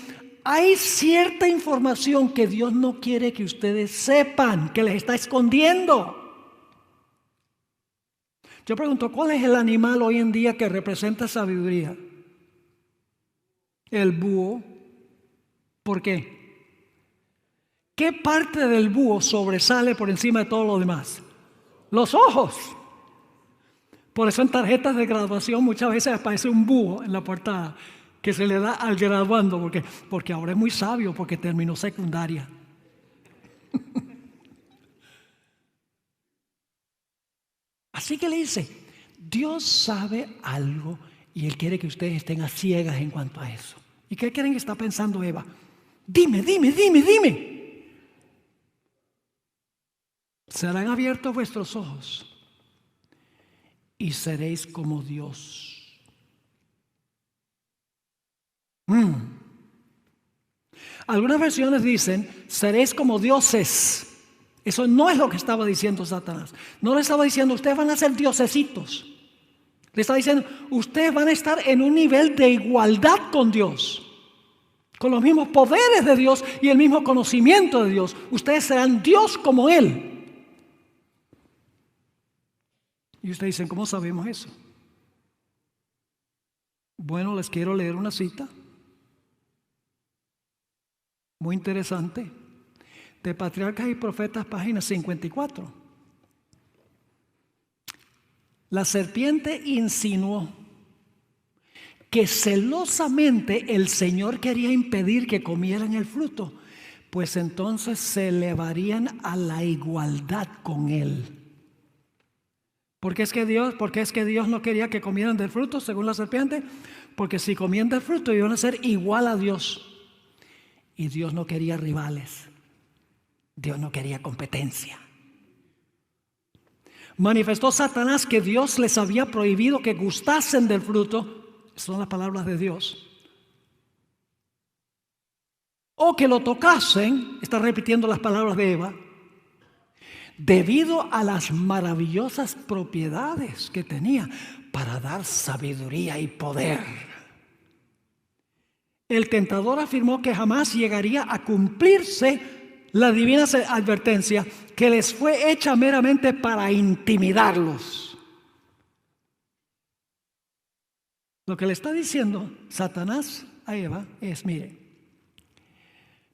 hay cierta información que Dios no quiere que ustedes sepan, que les está escondiendo. Yo pregunto, ¿cuál es el animal hoy en día que representa sabiduría? El búho. ¿Por qué? ¿Qué parte del búho sobresale por encima de todo lo demás? Los ojos. Por eso en tarjetas de graduación muchas veces aparece un búho en la portada que se le da al graduando porque ahora es muy sabio porque terminó secundaria. Así que le dice, Dios sabe algo y Él quiere que ustedes estén a ciegas en cuanto a eso. ¿Y qué creen que está pensando Eva? Dime. Serán abiertos vuestros ojos y seréis como Dios. Algunas versiones dicen, seréis como dioses. Eso no es lo que estaba diciendo Satanás. No le estaba diciendo, ustedes van a ser diosesitos. Le estaba diciendo, ustedes van a estar en un nivel de igualdad con Dios. Con los mismos poderes de Dios y el mismo conocimiento de Dios. Ustedes serán Dios como Él. Y ustedes dicen, ¿cómo sabemos eso? Bueno, les quiero leer una cita muy interesante de Patriarcas y Profetas, página 54. La serpiente insinuó que celosamente el Señor quería impedir que comieran el fruto, pues entonces se elevarían a la igualdad con Él. ¿Por qué es que Dios no quería que comieran del fruto, según la serpiente? Porque si comían del fruto iban a ser igual a Dios. Y Dios no quería rivales. Dios no quería competencia. Manifestó Satanás que Dios les había prohibido que gustasen del fruto. Son las palabras de Dios. O que lo tocasen, está repitiendo las palabras de Eva, debido a las maravillosas propiedades que tenía para dar sabiduría y poder. El tentador afirmó que jamás llegaría a cumplirse la divina advertencia que les fue hecha meramente para intimidarlos. Lo que le está diciendo Satanás a Eva es, mire,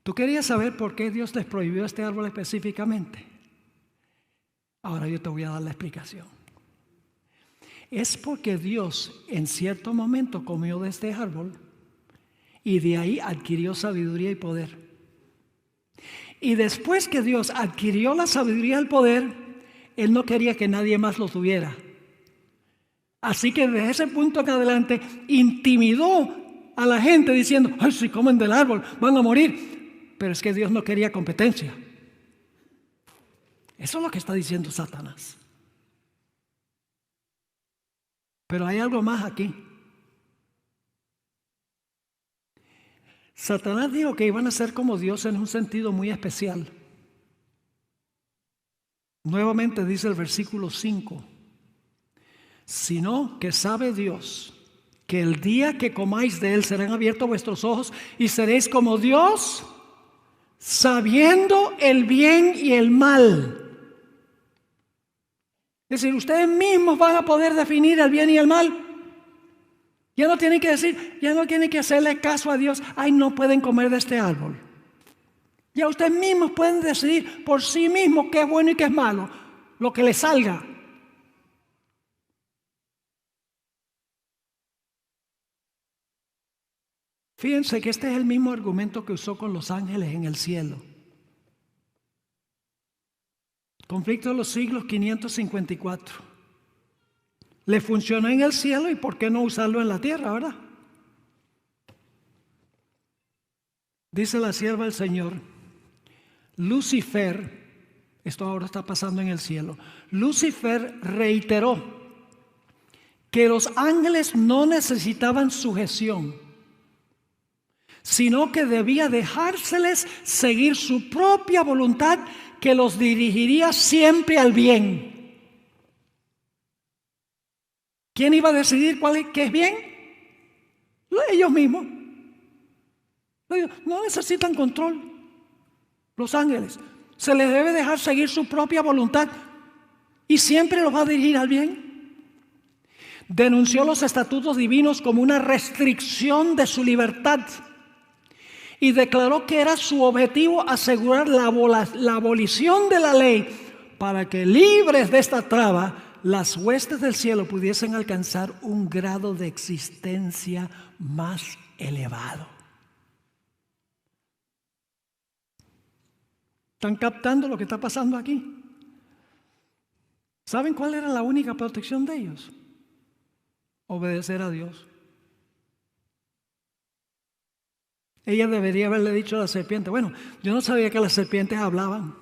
tú querías saber por qué Dios les prohibió este árbol específicamente. Ahora yo te voy a dar la explicación. Es porque Dios en cierto momento comió de este árbol y de ahí adquirió sabiduría y poder. Y después que Dios adquirió la sabiduría y el poder, Él no quería que nadie más lo tuviera. Así que desde ese punto en adelante intimidó a la gente diciendo, ay, si comen del árbol van a morir. Pero es que Dios no quería competencia. Eso es lo que está diciendo Satanás. Pero hay algo más aquí. Satanás dijo que iban a ser como Dios en un sentido muy especial. Nuevamente dice el versículo 5. Sino que sabe Dios que el día que comáis de él serán abiertos vuestros ojos y seréis como Dios, sabiendo el bien y el mal. Es decir, ustedes mismos van a poder definir el bien y el mal. Ya no tienen que decir, ya no tienen que hacerle caso a Dios. Ay, no pueden comer de este árbol. Ya ustedes mismos pueden decidir por sí mismos qué es bueno y qué es malo, lo que les salga. Fíjense que este es el mismo argumento que usó con los ángeles en el cielo. Conflicto de los siglos 554. Le funcionó en el cielo y ¿por qué no usarlo en la tierra, verdad? Dice la sierva del Señor, Lucifer, esto ahora está pasando en el cielo, Lucifer reiteró que los ángeles no necesitaban sujeción, sino que debía dejárseles seguir su propia voluntad que los dirigiría siempre al bien. ¿Quién iba a decidir qué es bien? Ellos mismos. No necesitan control. Los ángeles. Se les debe dejar seguir su propia voluntad y siempre los va a dirigir al bien. Denunció los estatutos divinos como una restricción de su libertad y declaró que era su objetivo asegurar la abolición de la ley para que, libres de esta traba, las huestes del cielo pudiesen alcanzar un grado de existencia más elevado. ¿Están captando lo que está pasando aquí? ¿Saben cuál era la única protección de ellos? Obedecer a Dios. Ella debería haberle dicho a la serpiente, bueno, yo no sabía que las serpientes hablaban.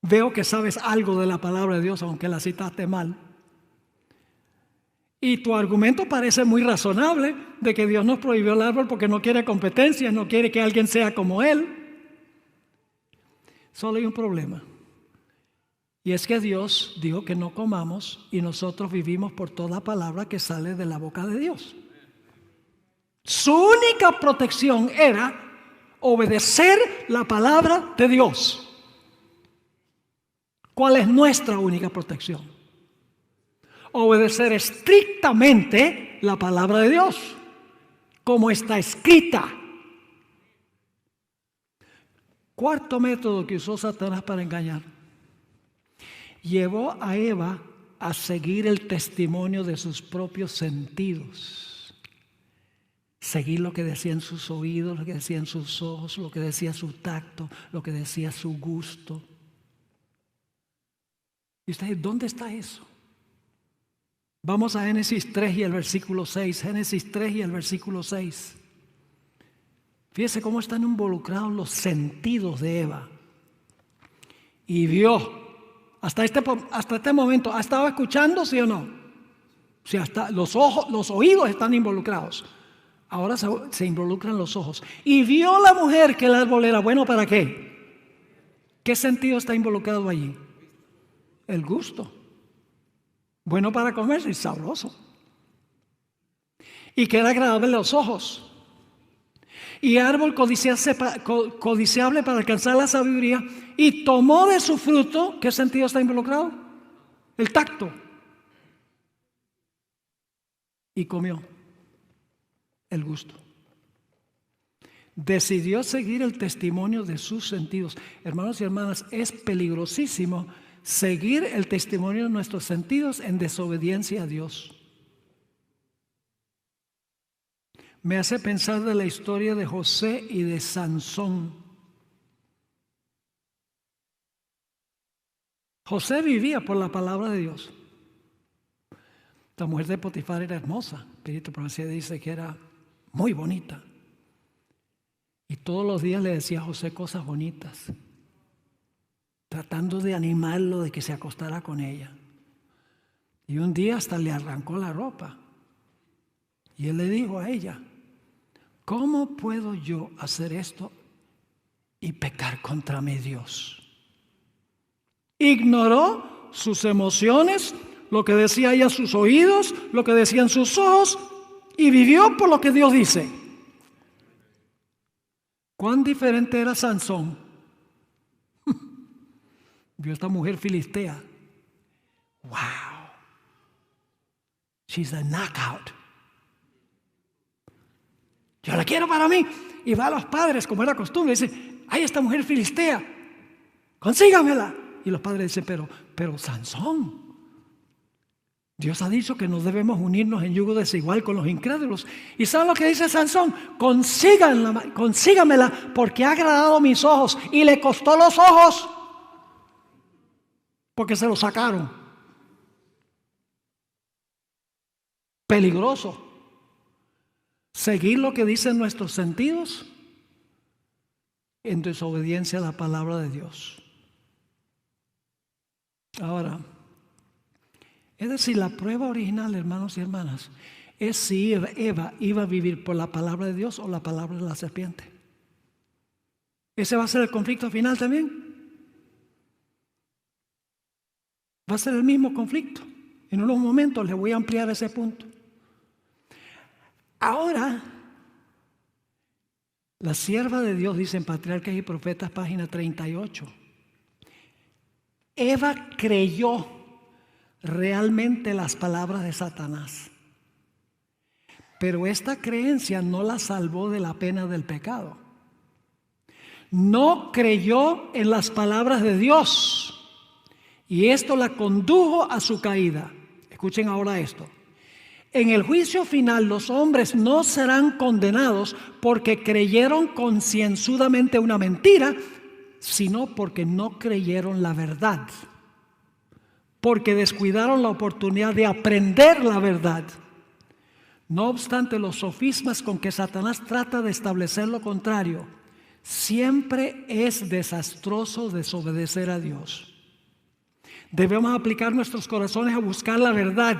Veo que sabes algo de la palabra de Dios, aunque la citaste mal. Y tu argumento parece muy razonable de que Dios nos prohibió el árbol porque no quiere competencia, no quiere que alguien sea como Él. Solo hay un problema. Y es que Dios dijo que no comamos y nosotros vivimos por toda palabra que sale de la boca de Dios. Su única protección era obedecer la palabra de Dios. ¿Cuál es nuestra única protección? Obedecer estrictamente la palabra de Dios, como está escrita. Cuarto método que usó Satanás para engañar. Llevó a Eva a seguir el testimonio de sus propios sentidos. Seguir lo que decían sus oídos, lo que decían sus ojos, lo que decía su tacto, lo que decía su gusto. ¿Y ustedes dónde está eso? Vamos a Génesis 3 y el versículo 6. Génesis 3 y el versículo 6. Fíjese cómo están involucrados los sentidos de Eva. Y vio, hasta este momento, ¿ha estado escuchando, sí o no? Si hasta los oídos están involucrados. Ahora se involucran los ojos. Y vio la mujer que el árbol era bueno, ¿para qué? ¿Qué sentido está involucrado allí? El gusto. Bueno para comer y sabroso. Y que era agradable a los ojos. Y árbol codiciable para alcanzar la sabiduría. Y tomó de su fruto. ¿Qué sentido está involucrado? El tacto. Y comió. El gusto. Decidió seguir el testimonio de sus sentidos. Hermanos y hermanas, es peligrosísimo seguir el testimonio de nuestros sentidos en desobediencia a Dios. Me hace pensar de la historia de José y de Sansón. José vivía por la palabra de Dios. La mujer de Potifar era hermosa. Espíritu Profecía dice que era muy bonita. Y todos los días le decía a José cosas bonitas, tratando de animarlo de que se acostara con ella. Y un día hasta le arrancó la ropa. Y él le dijo a ella, ¿cómo puedo yo hacer esto y pecar contra mi Dios? Ignoró sus emociones, lo que decía ella sus oídos, lo que decían sus ojos, y vivió por lo que Dios dice. ¿Cuán diferente era Sansón? Vio a esta mujer filistea. Wow. She's a knockout. Yo la quiero para mí. Y va a los padres, como era costumbre, y dice, ¡ay, esta mujer filistea! ¡Consígamela! Y los padres dicen, pero Sansón, Dios ha dicho que no debemos unirnos en yugo desigual con los incrédulos. ¿Y saben lo que dice Sansón? Consígamela porque ha agradado mis ojos. Y le costó los ojos porque se los sacaron. Peligroso. Seguir lo que dicen nuestros sentidos en desobediencia a la palabra de Dios. Ahora, es decir, la prueba original, hermanos y hermanas, es si Eva iba a vivir por la palabra de Dios o la palabra de la serpiente. Ese va a ser el conflicto final también. Va a ser el mismo conflicto. En unos momentos les voy a ampliar ese punto. Ahora, la sierva de Dios, dice en Patriarcas y Profetas, página 38. Eva creyó realmente las palabras de Satanás, pero esta creencia no la salvó de la pena del pecado. No creyó en las palabras de Dios y esto la condujo a su caída. Escuchen ahora esto. En el juicio final los hombres no serán condenados porque creyeron concienzudamente una mentira, sino porque no creyeron la verdad, porque descuidaron la oportunidad de aprender la verdad. No obstante, los sofismas con que Satanás trata de establecer lo contrario, siempre es desastroso desobedecer a Dios. Debemos aplicar nuestros corazones a buscar la verdad.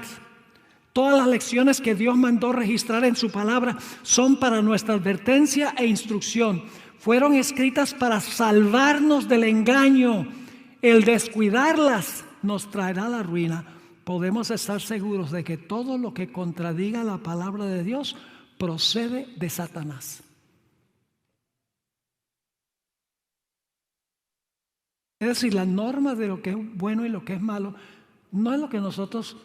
Todas las lecciones que Dios mandó registrar en su palabra son para nuestra advertencia e instrucción. Fueron escritas para salvarnos del engaño. El descuidarlas nos traerá la ruina. Podemos estar seguros de que todo lo que contradiga la palabra de Dios procede de Satanás. Es decir, la norma de lo que es bueno y lo que es malo no es lo que nosotros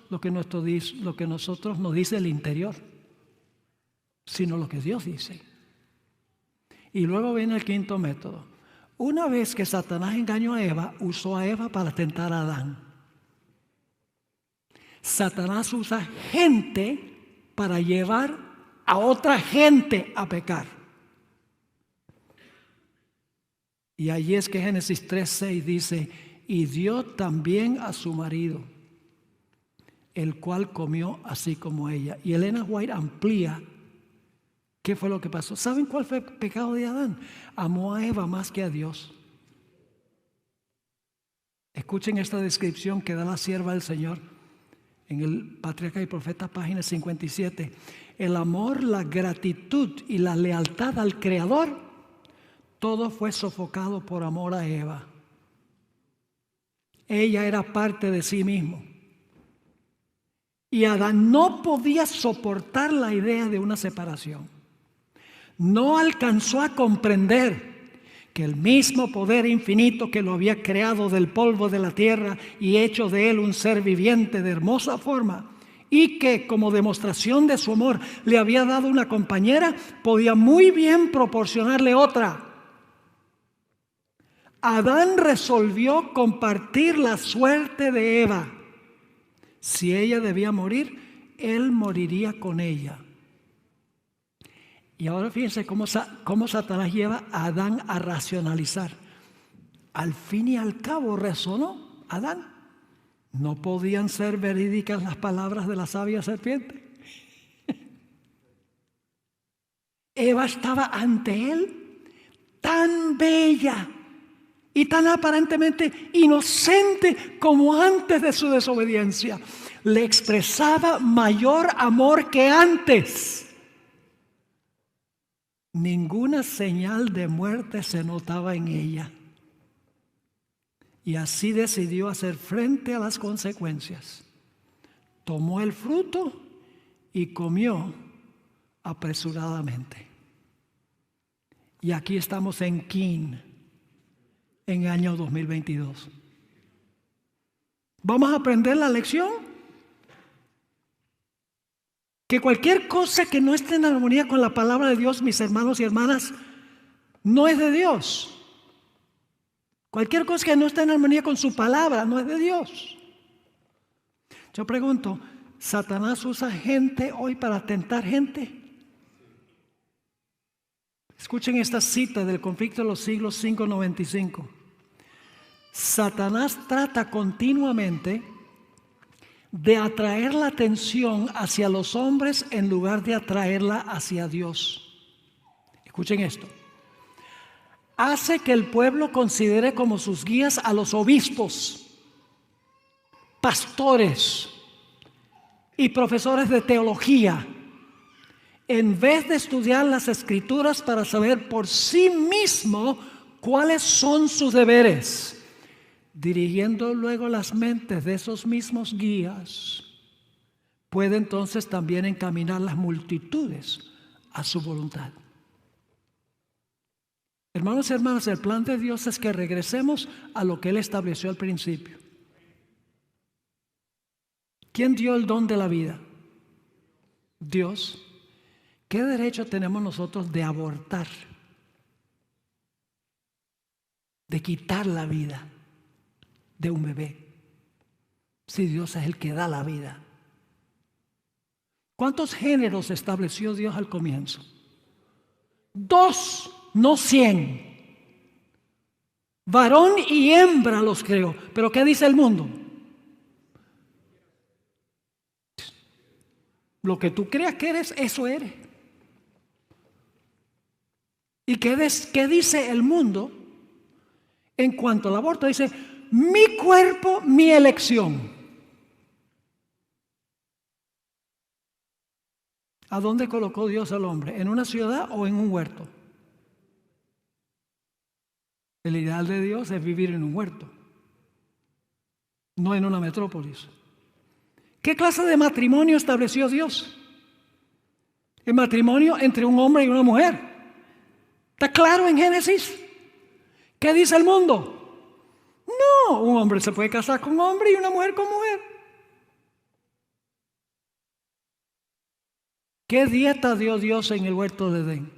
nos dice el interior, sino lo que Dios dice. Y luego viene el quinto método. Una vez que Satanás engañó a Eva, usó a Eva para tentar a Adán. Satanás usa gente para llevar a otra gente a pecar. Y allí es que Génesis 3:6 dice: y dio también a su marido, el cual comió así como ella. Y Elena White amplía qué fue lo que pasó. ¿Saben cuál fue el pecado de Adán? Amó a Eva más que a Dios. Escuchen esta descripción que da la sierva del Señor en el Patriarcas y Profetas, página 57. El amor, la gratitud y la lealtad al Creador, todo fue sofocado por amor a Eva. Ella era parte de sí mismo. Y Adán no podía soportar la idea de una separación. No alcanzó a comprender que el mismo poder infinito que lo había creado del polvo de la tierra y hecho de él un ser viviente de hermosa forma, y que como demostración de su amor le había dado una compañera, podía muy bien proporcionarle otra. Adán resolvió compartir la suerte de Eva. Si ella debía morir, él moriría con ella. Y ahora fíjense cómo Satanás lleva a Adán a racionalizar. Al fin y al cabo resonó Adán. ¿No podían ser verídicas las palabras de la sabia serpiente? Eva estaba ante él tan bella y tan aparentemente inocente como antes de su desobediencia. Le expresaba mayor amor que antes. Ninguna señal de muerte se notaba en ella. Y así decidió hacer frente a las consecuencias. Tomó el fruto y comió apresuradamente. Y aquí estamos en Kin, en año 2022. ¿Vamos a aprender la lección? Que cualquier cosa que no esté en armonía con la palabra de Dios, mis hermanos y hermanas, no es de Dios. Cualquier cosa que no esté en armonía con su palabra no es de Dios. Yo pregunto, ¿Satanás usa gente hoy para tentar gente? Escuchen esta cita del Conflicto de los Siglos 5:95. Satanás trata continuamente de atraer la atención hacia los hombres en lugar de atraerla hacia Dios. Escuchen esto. Hace que el pueblo considere como sus guías a los obispos, pastores y profesores de teología, en vez de estudiar las Escrituras para saber por sí mismo cuáles son sus deberes, dirigiendo luego las mentes de esos mismos guías puede entonces también encaminar las multitudes a su voluntad. Hermanos y hermanas, el plan de Dios es que regresemos a lo que Él estableció al principio. ¿Quién dio el don de la vida? Dios. ¿Qué derecho tenemos nosotros de abortar? De quitar la vida de un bebé, si Dios es el que da la vida. ¿Cuántos géneros estableció Dios al comienzo? 2, no 100. Varón y hembra los creó. ¿Pero qué dice el mundo? Lo que tú creas que eres, eso eres. ¿Y qué dice el mundo en cuanto al aborto? Dice, mi cuerpo, mi elección. ¿A dónde colocó Dios al hombre? ¿En una ciudad o en un huerto? El ideal de Dios es vivir en un huerto, no en una metrópolis. ¿Qué clase de matrimonio estableció Dios? El matrimonio entre un hombre y una mujer. ¿Está claro en Génesis? ¿Qué dice el mundo? No, un hombre se puede casar con hombre y una mujer con mujer. ¿Qué dieta dio Dios en el huerto de Edén?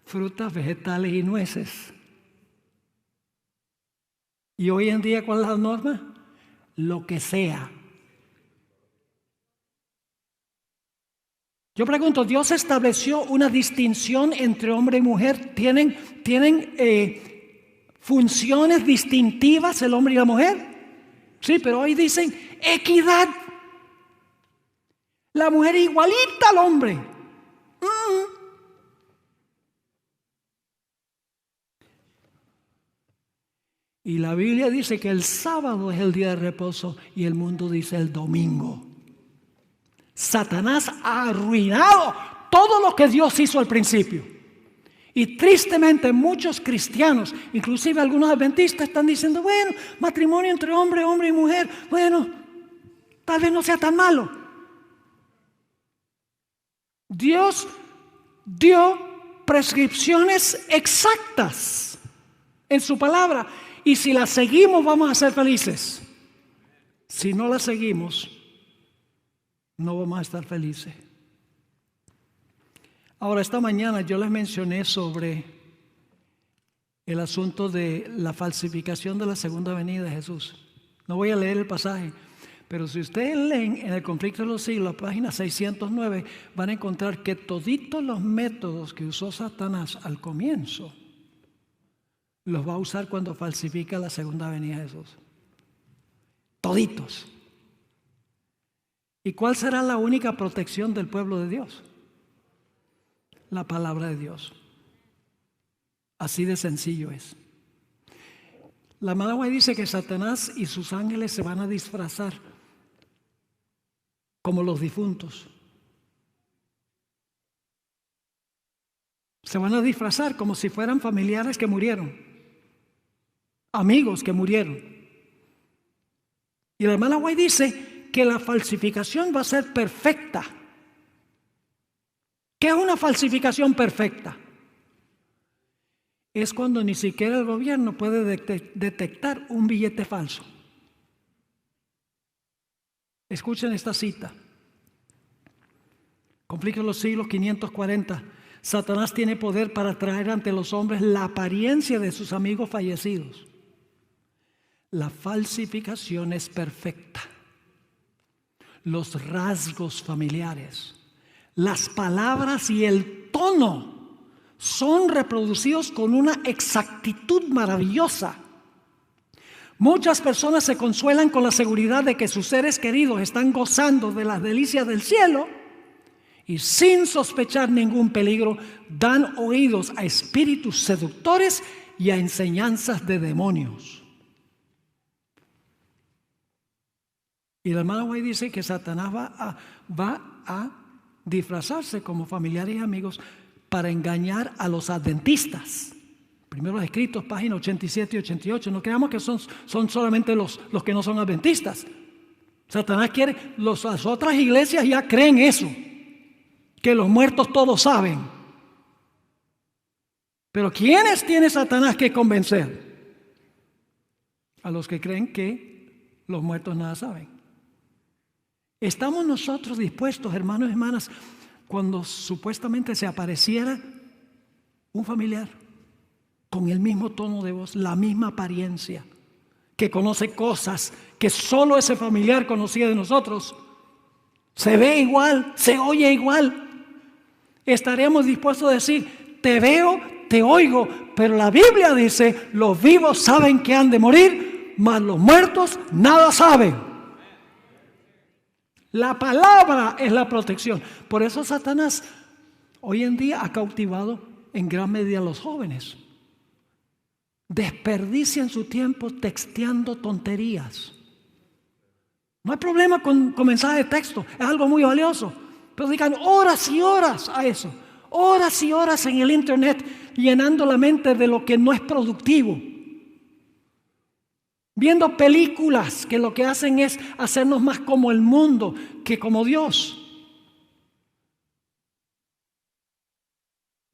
Frutas, vegetales y nueces. ¿Y hoy en día cuál es la norma? Lo que sea. Yo pregunto, ¿Dios estableció una distinción entre hombre y mujer? ¿Tienen funciones distintivas el hombre y la mujer? Sí, pero hoy dicen equidad. La mujer igualita al hombre. Y la Biblia dice que el sábado es el día de reposo y el mundo dice el domingo. Satanás ha arruinado todo lo que Dios hizo al principio. Y tristemente muchos cristianos, inclusive algunos adventistas, están diciendo, bueno, matrimonio entre hombre y mujer, bueno, tal vez no sea tan malo. Dios dio prescripciones exactas en su palabra. Y si las seguimos, vamos a ser felices. Si no las seguimos, no vamos a estar felices. Ahora, esta mañana yo les mencioné sobre el asunto de la falsificación de la segunda venida de Jesús. No voy a leer el pasaje, pero si ustedes leen en el Conflicto de los Siglos, página 609, van a encontrar que toditos los métodos que usó Satanás al comienzo los va a usar cuando falsifica la segunda venida de Jesús. Toditos. ¿Y cuál será la única protección del pueblo de Dios? La palabra de Dios. Así de sencillo es. La hermana White dice que Satanás y sus ángeles se van a disfrazar como los difuntos. Se van a disfrazar como si fueran familiares que murieron, amigos que murieron. Y la hermana White dice que la falsificación va a ser perfecta. ¿Qué es una falsificación perfecta? Es cuando ni siquiera el gobierno puede detectar un billete falso. Escuchen esta cita. Conflicto de los siglos 540. Satanás tiene poder para traer ante los hombres la apariencia de sus amigos fallecidos. La falsificación es perfecta. Los rasgos familiares, las palabras y el tono son reproducidos con una exactitud maravillosa. Muchas personas se consuelan con la seguridad de que sus seres queridos están gozando de las delicias del cielo y sin sospechar ningún peligro dan oídos a espíritus seductores y a enseñanzas de demonios. Y la hermana White dice que Satanás va a disfrazarse como familiares y amigos para engañar a los adventistas. Primero los escritos, páginas 87 y 88. No creamos que son solamente los que no son adventistas. Satanás quiere, las otras iglesias ya creen eso, que los muertos todos saben. Pero ¿quiénes tiene Satanás que convencer? A los que creen que los muertos nada saben. ¿Estamos nosotros dispuestos, hermanos y hermanas, cuando supuestamente se apareciera un familiar con el mismo tono de voz, la misma apariencia, que conoce cosas que solo ese familiar conocía de nosotros, se ve igual, se oye igual? Estaremos dispuestos a decir, te veo, te oigo, pero la Biblia dice, los vivos saben que han de morir, mas los muertos nada saben. La palabra es la protección. Por eso Satanás hoy en día ha cautivado en gran medida a los jóvenes. Desperdician su tiempo texteando tonterías. No hay problema con mensaje de texto, es algo muy valioso. Pero dedican horas y horas a eso. Horas y horas en el internet, llenando la mente de lo que no es productivo. Viendo películas que lo que hacen es hacernos más como el mundo que como Dios.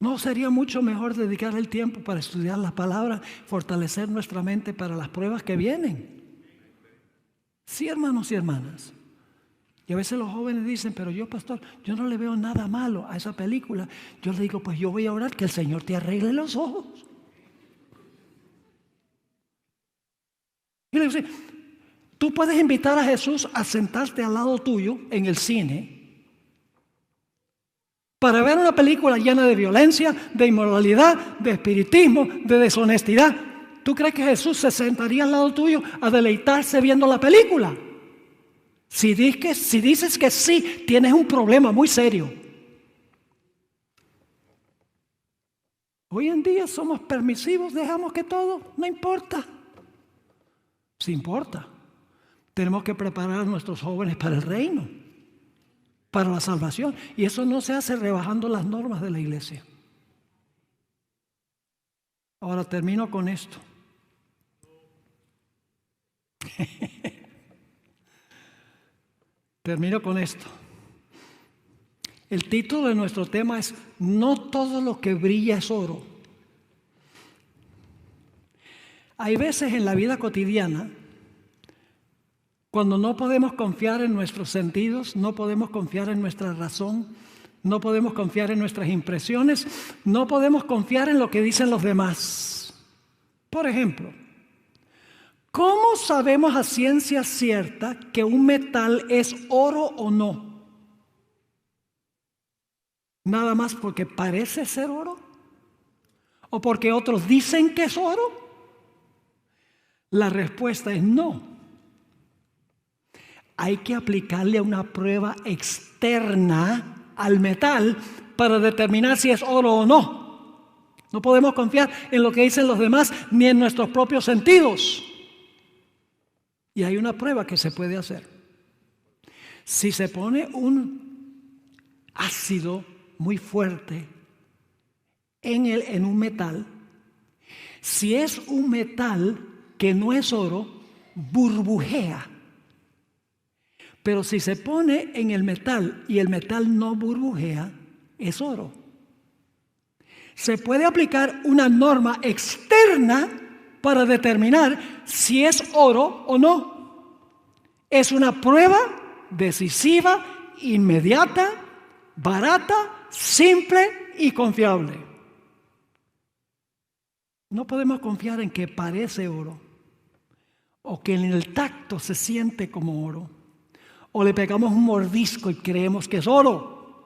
¿No sería mucho mejor dedicar el tiempo para estudiar la palabra, fortalecer nuestra mente para las pruebas que vienen? Sí, hermanos y hermanas. Y a veces los jóvenes dicen, pero yo, pastor, yo no le veo nada malo a esa película. Yo le digo, pues yo voy a orar que el Señor te arregle los ojos. Y le digo, tú puedes invitar a Jesús a sentarte al lado tuyo en el cine para ver una película llena de violencia, de inmoralidad, de espiritismo, de deshonestidad. ¿Tú crees que Jesús se sentaría al lado tuyo a deleitarse viendo la película? Si dices que sí, tienes un problema muy serio. Hoy en día somos permisivos, dejamos que todo, no importa. Sí importa. Tenemos que preparar a nuestros jóvenes para el reino, para la salvación. Y eso no se hace rebajando las normas de la iglesia. Ahora termino con esto. Termino con esto. El título de nuestro tema es No todo lo que brilla es oro. Hay veces en la vida cotidiana cuando no podemos confiar en nuestros sentidos, no podemos confiar en nuestra razón, no podemos confiar en nuestras impresiones, no podemos confiar en lo que dicen los demás. Por ejemplo, ¿cómo sabemos a ciencia cierta que un metal es oro o no? ¿Nada más porque parece ser oro? ¿O porque otros dicen que es oro? La respuesta es no. Hay que aplicarle una prueba externa al metal para determinar si es oro o no. No podemos confiar en lo que dicen los demás ni en nuestros propios sentidos. Y hay una prueba que se puede hacer. Si se pone un ácido muy fuerte en un metal, si es un metal que no es oro, burbujea. Pero si se pone en el metal y el metal no burbujea, es oro. Se puede aplicar una norma externa para determinar si es oro o no. Es una prueba decisiva, inmediata, barata, simple y confiable. No podemos confiar en que parece oro o que en el tacto se siente como oro. O le pegamos un mordisco y creemos que es oro.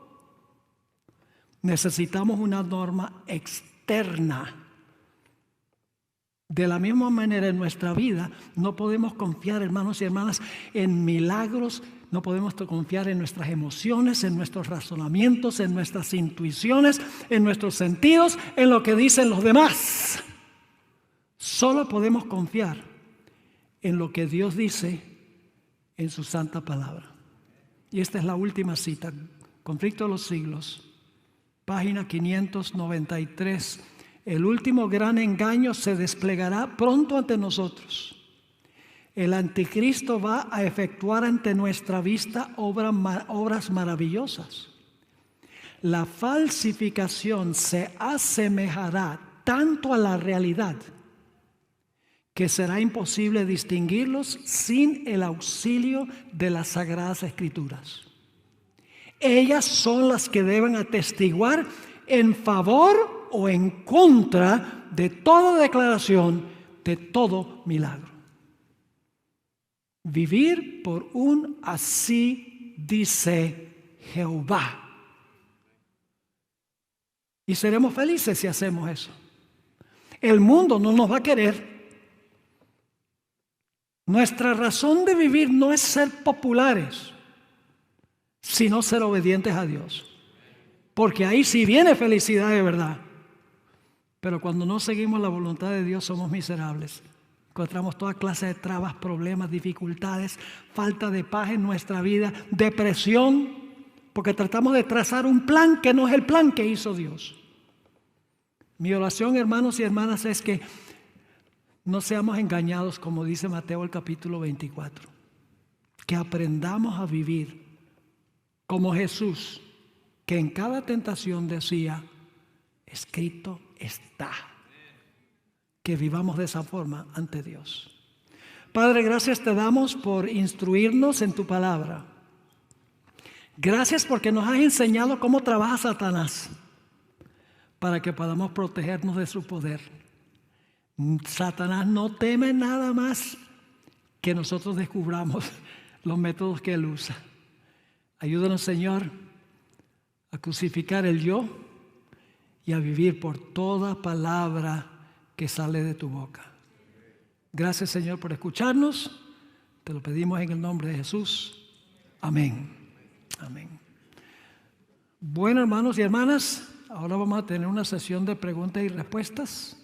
Necesitamos una norma externa. De la misma manera en nuestra vida no podemos confiar, hermanos y hermanas, en milagros. No podemos confiar en nuestras emociones, en nuestros razonamientos, en nuestras intuiciones, en nuestros sentidos, en lo que dicen los demás. Solo podemos confiar en lo que Dios dice en su santa palabra. Y esta es la última cita, Conflicto de los Siglos, página 593. El último gran engaño se desplegará pronto ante nosotros. El anticristo va a efectuar ante nuestra vista obras maravillosas. La falsificación se asemejará tanto a la realidad que será imposible distinguirlos sin el auxilio de las Sagradas Escrituras. Ellas son las que deben atestiguar en favor o en contra de toda declaración, de todo milagro. Vivir por un así dice Jehová. Y seremos felices si hacemos eso. El mundo no nos va a querer. Nuestra razón de vivir no es ser populares, sino ser obedientes a Dios. Porque ahí sí viene felicidad de verdad. Pero cuando no seguimos la voluntad de Dios somos miserables. Encontramos toda clase de trabas, problemas, dificultades, falta de paz en nuestra vida, depresión, porque tratamos de trazar un plan que no es el plan que hizo Dios. Mi oración, hermanos y hermanas, es que no seamos engañados, como dice Mateo el capítulo 24. Que aprendamos a vivir como Jesús, que en cada tentación decía, escrito está. Que vivamos de esa forma ante Dios. Padre, gracias te damos por instruirnos en tu palabra. Gracias porque nos has enseñado cómo trabaja Satanás para que podamos protegernos de su poder. Satanás no teme nada más que nosotros descubramos los métodos que él usa. Ayúdanos, Señor, a crucificar el yo y a vivir por toda palabra que sale de tu boca. Gracias, Señor, por escucharnos. Te lo pedimos en el nombre de Jesús. Amén. Amén. Bueno, hermanos y hermanas, ahora vamos a tener una sesión de preguntas y respuestas.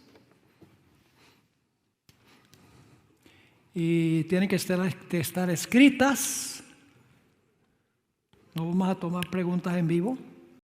Y tienen que estar escritas. No vamos a tomar preguntas en vivo.